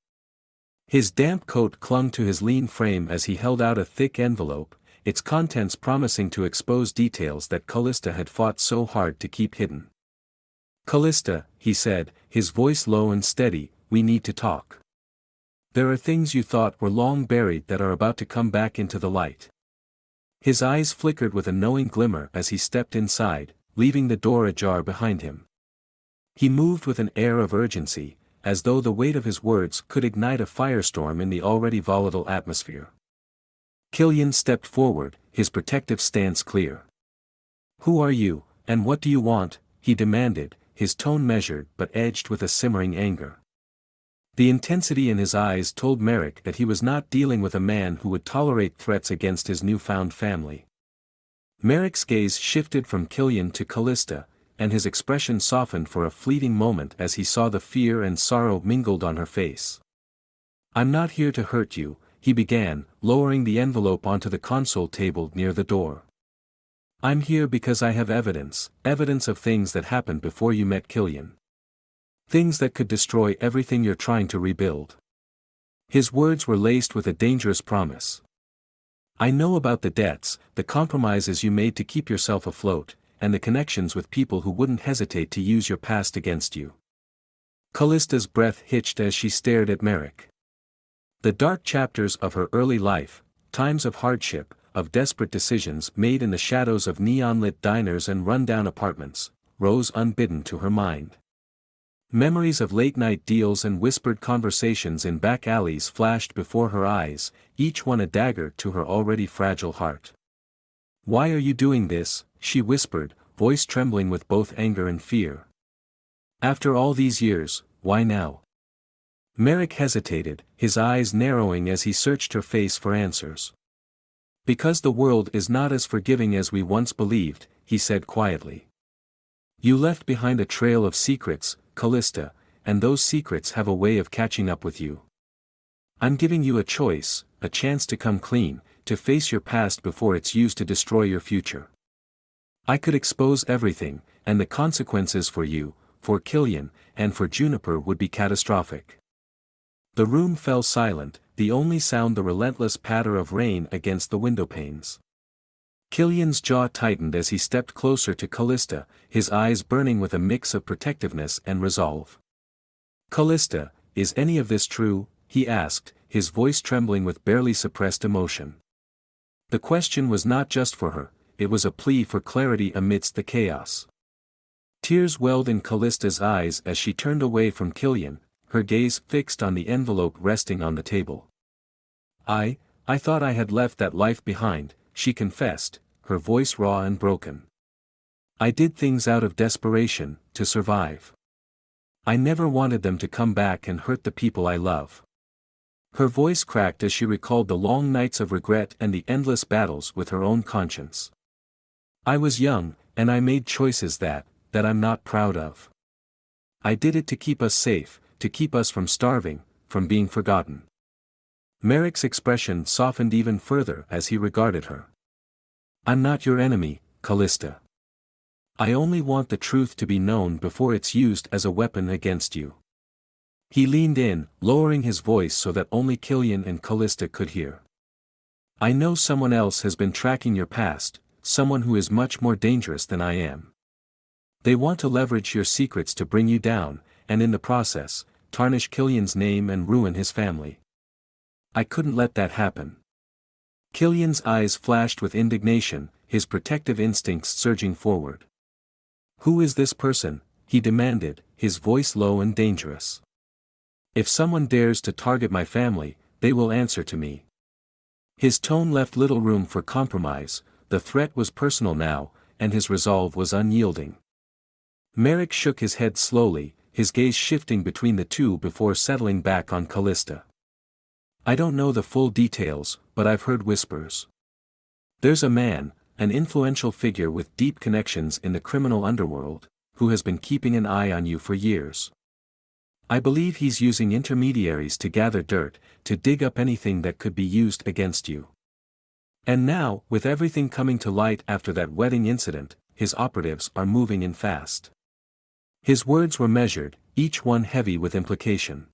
His damp coat clung to his lean frame as he held out a thick envelope, its contents promising to expose details that Callista had fought so hard to keep hidden. "Callista," he said, his voice low and steady, "we need to talk. There are things you thought were long buried that are about to come back into the light." His eyes flickered with a knowing glimmer as he stepped inside, leaving the door ajar behind him. He moved with an air of urgency, as though the weight of his words could ignite a firestorm in the already volatile atmosphere. Killian stepped forward, his protective stance clear. "Who are you, and what do you want?" he demanded, his tone measured but edged with a simmering anger. The intensity in his eyes told Merrick that he was not dealing with a man who would tolerate threats against his newfound family. Merrick's gaze shifted from Killian to Callista, and his expression softened for a fleeting moment as he saw the fear and sorrow mingled on her face. "I'm not here to hurt you," he began, lowering the envelope onto the console table near the door. "I'm here because I have evidence of things that happened before you met Killian. Things that could destroy everything you're trying to rebuild." His words were laced with a dangerous promise. "I know about the debts, the compromises you made to keep yourself afloat, and the connections with people who wouldn't hesitate to use your past against you." Callista's breath hitched as she stared at Merrick. The dark chapters of her early life, times of hardship, of desperate decisions made in the shadows of neon-lit diners and run-down apartments, rose unbidden to her mind. Memories of late-night deals and whispered conversations in back alleys flashed before her eyes, each one a dagger to her already fragile heart. "Why are you doing this?" she whispered, voice trembling with both anger and fear. "After all these years, why now?" Merrick hesitated, his eyes narrowing as he searched her face for answers. "Because the world is not as forgiving as we once believed," he said quietly. "You left behind a trail of secrets, Callista, and those secrets have a way of catching up with you. I'm giving you a choice, a chance to come clean, to face your past before it's used to destroy your future. I could expose everything, and the consequences for you, for Killian, and for Juniper would be catastrophic. The room fell silent, the only sound the relentless patter of rain against the windowpanes. Killian's jaw tightened as he stepped closer to Callista, his eyes burning with a mix of protectiveness and resolve. "Callista, is any of this true?" he asked, his voice trembling with barely suppressed emotion. The question was not just for her, it was a plea for clarity amidst the chaos. Tears welled in Callista's eyes as she turned away from Killian, her gaze fixed on the envelope resting on the table. I thought I had left that life behind," she confessed, her voice raw and broken. "I did things out of desperation, to survive. I never wanted them to come back and hurt the people I love." Her voice cracked as she recalled the long nights of regret and the endless battles with her own conscience. "I was young, and I made choices that I'm not proud of. I did it to keep us safe, to keep us from starving, from being forgotten." Merrick's expression softened even further as he regarded her. "I'm not your enemy, Callista. I only want the truth to be known before it's used as a weapon against you." He leaned in, lowering his voice so that only Killian and Callista could hear. "I know someone else has been tracking your past, someone who is much more dangerous than I am. They want to leverage your secrets to bring you down, and in the process, tarnish Killian's name and ruin his family. I couldn't let that happen." Killian's eyes flashed with indignation, his protective instincts surging forward. "Who is this person?" he demanded, his voice low and dangerous. "If someone dares to target my family, they will answer to me." His tone left little room for compromise, the threat was personal now, and his resolve was unyielding. Merrick shook his head slowly, his gaze shifting between the two before settling back on Callista. "I don't know the full details, but I've heard whispers. There's a man, an influential figure with deep connections in the criminal underworld, who has been keeping an eye on you for years. I believe he's using intermediaries to gather dirt, to dig up anything that could be used against you. And now, with everything coming to light after that wedding incident, his operatives are moving in fast." His words were measured, each one heavy with implication.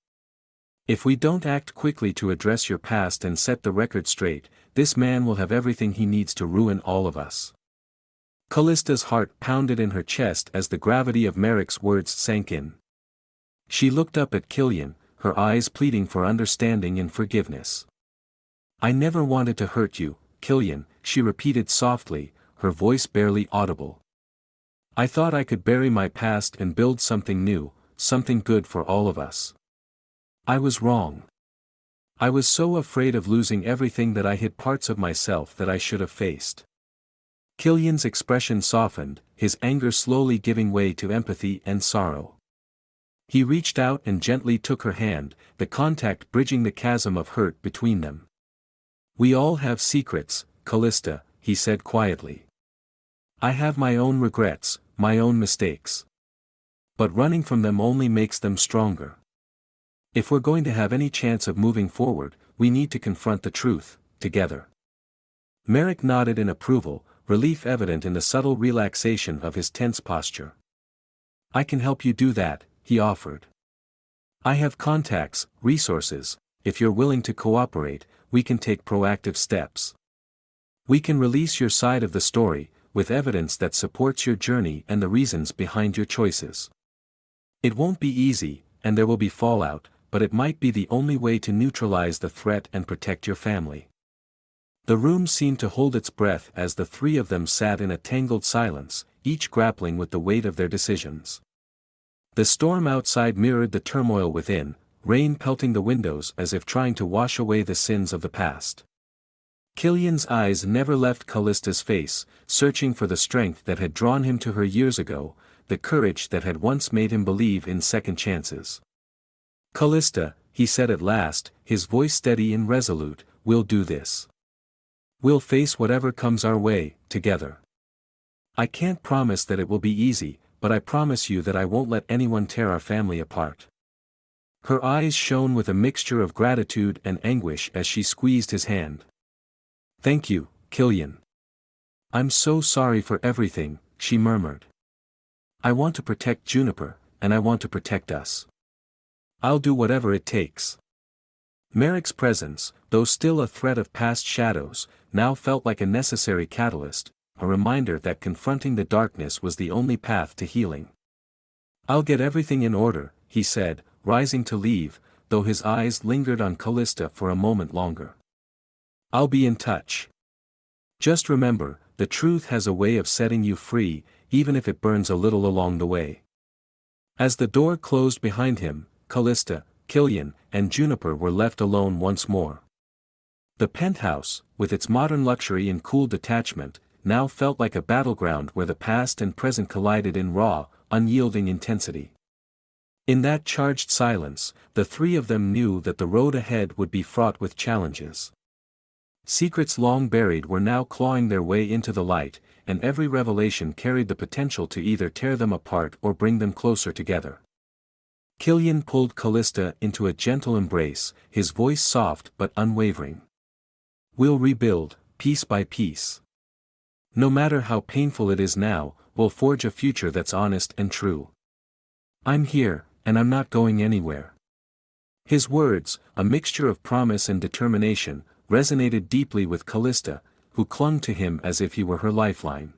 "If we don't act quickly to address your past and set the record straight, this man will have everything he needs to ruin all of us." Callista's heart pounded in her chest as the gravity of Merrick's words sank in. She looked up at Killian, her eyes pleading for understanding and forgiveness. "I never wanted to hurt you, Killian," she repeated softly, her voice barely audible. "I thought I could bury my past and build something new, something good for all of us. I was wrong. I was so afraid of losing everything that I hid parts of myself that I should have faced." Killian's expression softened, his anger slowly giving way to empathy and sorrow. He reached out and gently took her hand, the contact bridging the chasm of hurt between them. "We all have secrets, Callista," he said quietly. "I have my own regrets, my own mistakes. But running from them only makes them stronger. If we're going to have any chance of moving forward, we need to confront the truth, together." Merrick nodded in approval, relief evident in the subtle relaxation of his tense posture. "I can help you do that," he offered. "I have contacts, resources. If you're willing to cooperate, we can take proactive steps. We can release your side of the story, with evidence that supports your journey and the reasons behind your choices. It won't be easy, and there will be fallout, but it might be the only way to neutralize the threat and protect your family." The room seemed to hold its breath as the three of them sat in a tangled silence, each grappling with the weight of their decisions. The storm outside mirrored the turmoil within, rain pelting the windows as if trying to wash away the sins of the past. Killian's eyes never left Callista's face, searching for the strength that had drawn him to her years ago, the courage that had once made him believe in second chances. "Callista," he said at last, his voice steady and resolute, "we'll do this. We'll face whatever comes our way, together. I can't promise that it will be easy, but I promise you that I won't let anyone tear our family apart." Her eyes shone with a mixture of gratitude and anguish as she squeezed his hand. "Thank you, Killian. I'm so sorry for everything," she murmured. "I want to protect Juniper, and I want to protect us. I'll do whatever it takes." Merrick's presence, though still a threat of past shadows, now felt like a necessary catalyst, a reminder that confronting the darkness was the only path to healing. "I'll get everything in order," he said, rising to leave, though his eyes lingered on Callista for a moment longer. "I'll be in touch. Just remember, the truth has a way of setting you free, even if it burns a little along the way." As the door closed behind him, Callista, Killian, and Juniper were left alone once more. The penthouse, with its modern luxury and cool detachment, now felt like a battleground where the past and present collided in raw, unyielding intensity. In that charged silence, the three of them knew that the road ahead would be fraught with challenges. Secrets long buried were now clawing their way into the light, and every revelation carried the potential to either tear them apart or bring them closer together. Killian pulled Callista into a gentle embrace, his voice soft but unwavering. "We'll rebuild, piece by piece. No matter how painful it is now, we'll forge a future that's honest and true. I'm here, and I'm not going anywhere." His words, a mixture of promise and determination, resonated deeply with Callista, who clung to him as if he were her lifeline.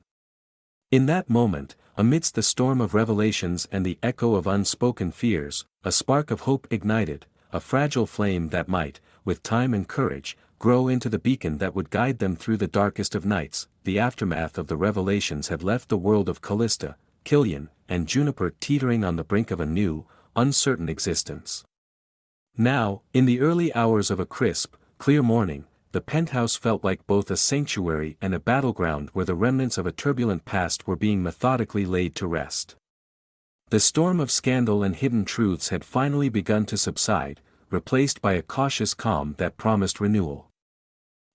In that moment, amidst the storm of revelations and the echo of unspoken fears, a spark of hope ignited, a fragile flame that might, with time and courage, grow into the beacon that would guide them through the darkest of nights. The aftermath of the revelations had left the world of Callista, Killian, and Juniper teetering on the brink of a new, uncertain existence. Now, in the early hours of a crisp, clear morning, the penthouse felt like both a sanctuary and a battleground where the remnants of a turbulent past were being methodically laid to rest. The storm of scandal and hidden truths had finally begun to subside, replaced by a cautious calm that promised renewal.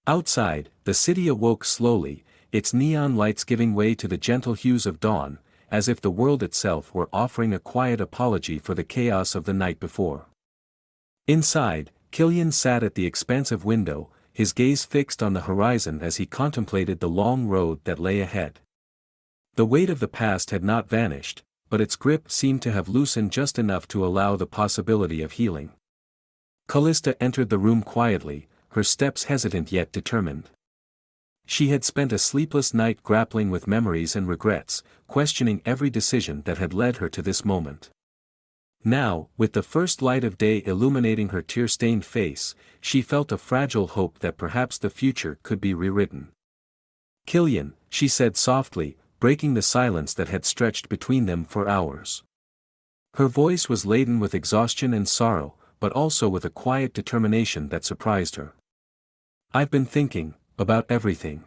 Outside, the city awoke slowly, its neon lights giving way to the gentle hues of dawn, as if the world itself were offering a quiet apology for the chaos of the night before. Inside, Killian sat at the expansive window, his gaze fixed on the horizon as he contemplated the long road that lay ahead. The weight of the past had not vanished, but its grip seemed to have loosened just enough to allow the possibility of healing. Callista entered the room quietly, her steps hesitant yet determined. She had spent a sleepless night grappling with memories and regrets, questioning every decision that had led her to this moment. Now, with the first light of day illuminating her tear-stained face, she felt a fragile hope that perhaps the future could be rewritten. "Killian," she said softly, breaking the silence that had stretched between them for hours. Her voice was laden with exhaustion and sorrow, but also with a quiet determination that surprised her. "I've been thinking, about everything.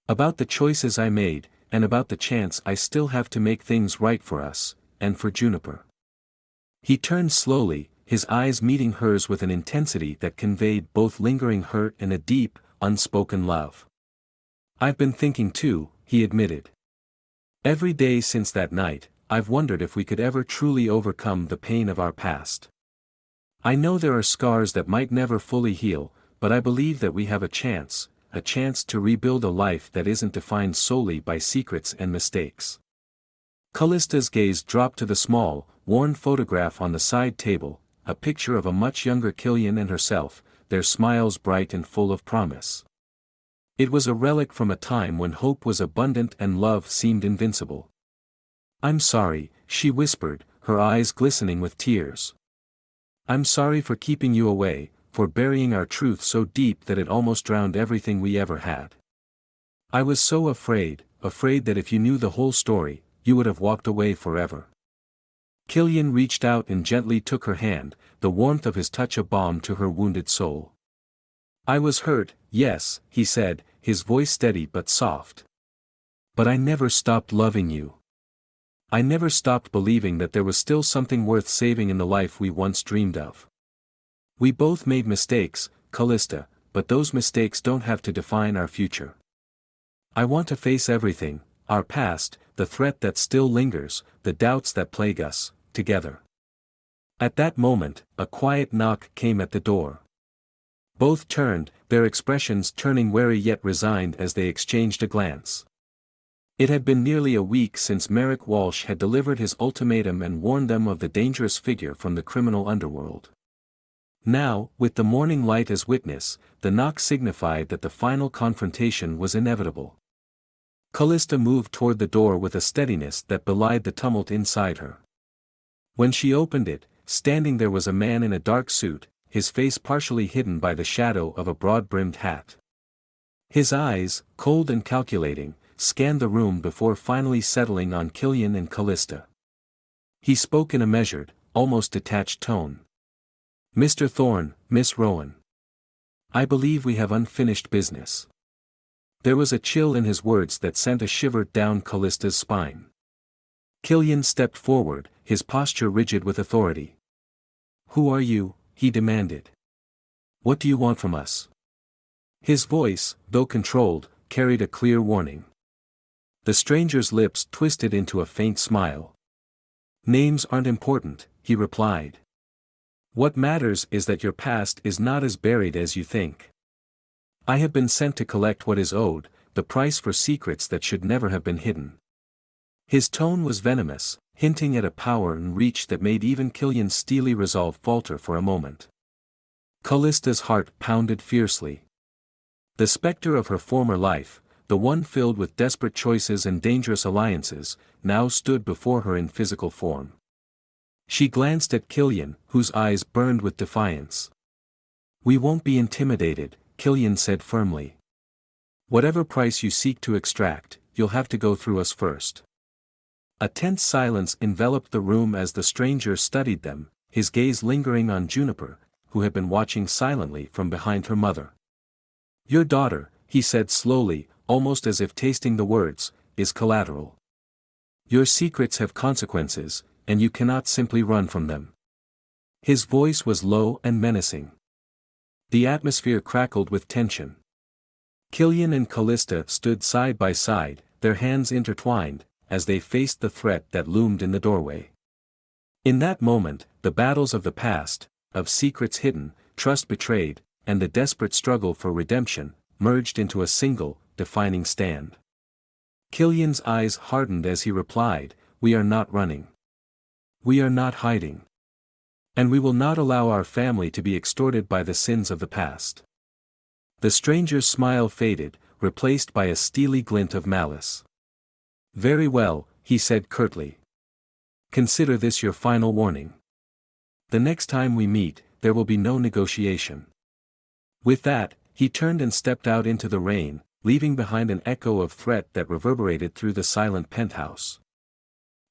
About the choices I made, and about the chance I still have to make things right for us, and for Juniper." He turned slowly, his eyes meeting hers with an intensity that conveyed both lingering hurt and a deep, unspoken love. "I've been thinking too," he admitted. "Every day since that night, I've wondered if we could ever truly overcome the pain of our past. I know there are scars that might never fully heal, but I believe that we have a chance to rebuild a life that isn't defined solely by secrets and mistakes." Callista's gaze dropped to the small, worn photograph on the side table, a picture of a much younger Killian and herself, their smiles bright and full of promise. It was a relic from a time when hope was abundant and love seemed invincible. "I'm sorry," she whispered, her eyes glistening with tears. "I'm sorry for keeping you away, for burying our truth so deep that it almost drowned everything we ever had. I was so afraid that if you knew the whole story, you would have walked away forever." Killian reached out and gently took her hand, the warmth of his touch a balm to her wounded soul. "I was hurt, yes," he said, his voice steady but soft. "But I never stopped loving you. I never stopped believing that there was still something worth saving in the life we once dreamed of. We both made mistakes, Callista, but those mistakes don't have to define our future. I want to face everything, our past, the threat that still lingers, the doubts that plague us, together. At that moment, a quiet knock came at the door. Both turned, their expressions turning wary yet resigned as they exchanged a glance. It had been nearly a week since Merrick Walsh had delivered his ultimatum and warned them of the dangerous figure from the criminal underworld. Now, with the morning light as witness, the knock signified that the final confrontation was inevitable. Callista moved toward the door with a steadiness that belied the tumult inside her. When she opened it, standing there was a man in a dark suit, his face partially hidden by the shadow of a broad-brimmed hat. His eyes, cold and calculating, scanned the room before finally settling on Killian and Callista. He spoke in a measured, almost detached tone. "Mr. Thorne, Miss Rowan. I believe we have unfinished business." There was a chill in his words that sent a shiver down Callista's spine. Killian stepped forward, his posture rigid with authority. "Who are you?" he demanded. "What do you want from us?" His voice, though controlled, carried a clear warning. The stranger's lips twisted into a faint smile. "Names aren't important," he replied. "What matters is that your past is not as buried as you think. I have been sent to collect what is owed, the price for secrets that should never have been hidden." His tone was venomous, hinting at a power and reach that made even Killian's steely resolve falter for a moment. Callista's heart pounded fiercely. The specter of her former life, the one filled with desperate choices and dangerous alliances, now stood before her in physical form. She glanced at Killian, whose eyes burned with defiance. "We won't be intimidated," Killian said firmly. "Whatever price you seek to extract, you'll have to go through us first." A tense silence enveloped the room as the stranger studied them, his gaze lingering on Juniper, who had been watching silently from behind her mother. "Your daughter," he said slowly, almost as if tasting the words, "is collateral. Your secrets have consequences, and you cannot simply run from them." His voice was low and menacing. The atmosphere crackled with tension. Killian and Callista stood side by side, their hands intertwined, as they faced the threat that loomed in the doorway. In that moment, the battles of the past, of secrets hidden, trust betrayed, and the desperate struggle for redemption, merged into a single, defining stand. Killian's eyes hardened as he replied, "We are not running. We are not hiding. And we will not allow our family to be extorted by the sins of the past." The stranger's smile faded, replaced by a steely glint of malice. "Very well," he said curtly. "Consider this your final warning. The next time we meet, there will be no negotiation." With that, he turned and stepped out into the rain, leaving behind an echo of threat that reverberated through the silent penthouse.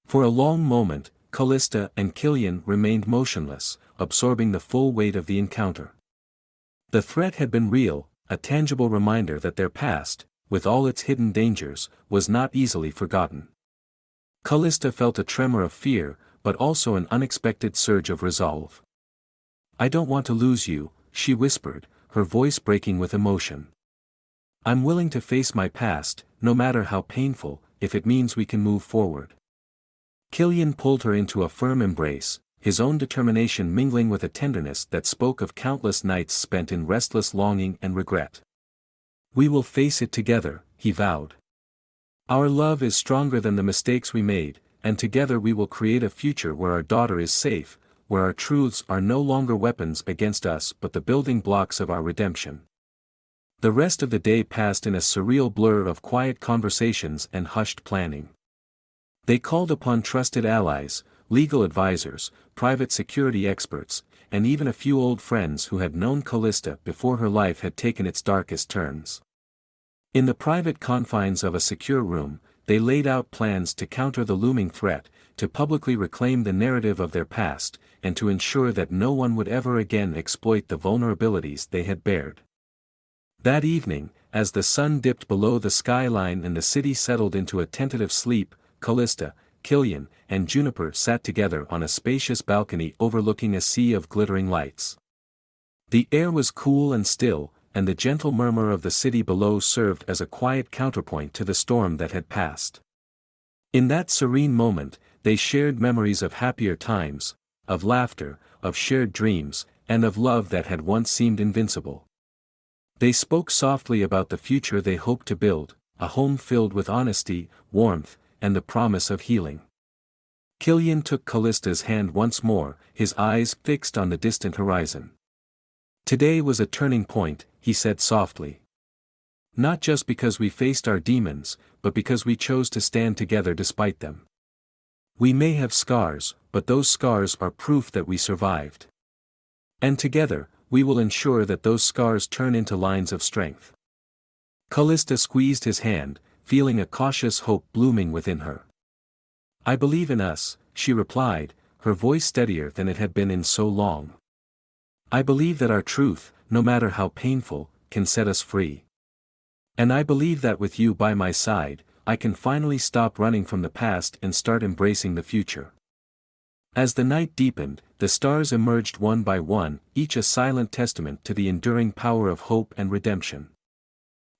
For a long moment, Callista and Killian remained motionless, absorbing the full weight of the encounter. The threat had been real, a tangible reminder that their past, with all its hidden dangers, was not easily forgotten. Callista felt a tremor of fear, but also an unexpected surge of resolve. "I don't want to lose you," she whispered, her voice breaking with emotion. "I'm willing to face my past, no matter how painful, if it means we can move forward." Killian pulled her into a firm embrace, his own determination mingling with a tenderness that spoke of countless nights spent in restless longing and regret. "We will face it together," he vowed. "Our love is stronger than the mistakes we made, and together we will create a future where our daughter is safe, where our truths are no longer weapons against us but the building blocks of our redemption." The rest of the day passed in a surreal blur of quiet conversations and hushed planning. They called upon trusted allies, legal advisors, private security experts, and even a few old friends who had known Callista before her life had taken its darkest turns. In the private confines of a secure room, they laid out plans to counter the looming threat, to publicly reclaim the narrative of their past, and to ensure that no one would ever again exploit the vulnerabilities they had bared. That evening, as the sun dipped below the skyline and the city settled into a tentative sleep, Callista, Killian, and Juniper sat together on a spacious balcony overlooking a sea of glittering lights. The air was cool and still, and the gentle murmur of the city below served as a quiet counterpoint to the storm that had passed. In that serene moment, they shared memories of happier times, of laughter, of shared dreams, and of love that had once seemed invincible. They spoke softly about the future they hoped to build, a home filled with honesty, warmth, and the promise of healing. Killian took Callista's hand once more, his eyes fixed on the distant horizon. "Today was a turning point," he said softly. "Not just because we faced our demons, but because we chose to stand together despite them. We may have scars, but those scars are proof that we survived. And together, we will ensure that those scars turn into lines of strength." Callista squeezed his hand, feeling a cautious hope blooming within her. "I believe in us," she replied, her voice steadier than it had been in so long. "I believe that our truth, no matter how painful, can set us free. And I believe that with you by my side, I can finally stop running from the past and start embracing the future." As the night deepened, the stars emerged one by one, each a silent testament to the enduring power of hope and redemption.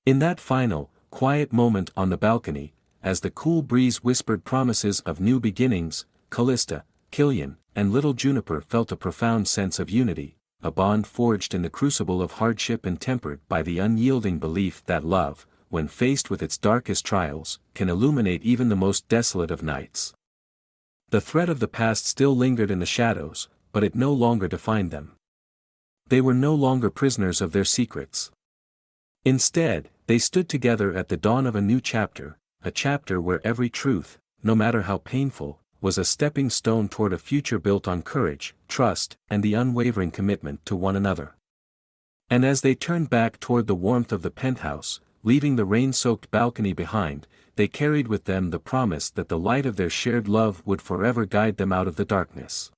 In that final, quiet moment on the balcony, as the cool breeze whispered promises of new beginnings, Callista, Killian, and little Juniper felt a profound sense of unity, a bond forged in the crucible of hardship and tempered by the unyielding belief that love, when faced with its darkest trials, can illuminate even the most desolate of nights. The threat of the past still lingered in the shadows, but it no longer defined them. They were no longer prisoners of their secrets. Instead, they stood together at the dawn of a new chapter, a chapter where every truth, no matter how painful, was a stepping stone toward a future built on courage, trust, and the unwavering commitment to one another. And as they turned back toward the warmth of the penthouse, leaving the rain-soaked balcony behind, they carried with them the promise that the light of their shared love would forever guide them out of the darkness.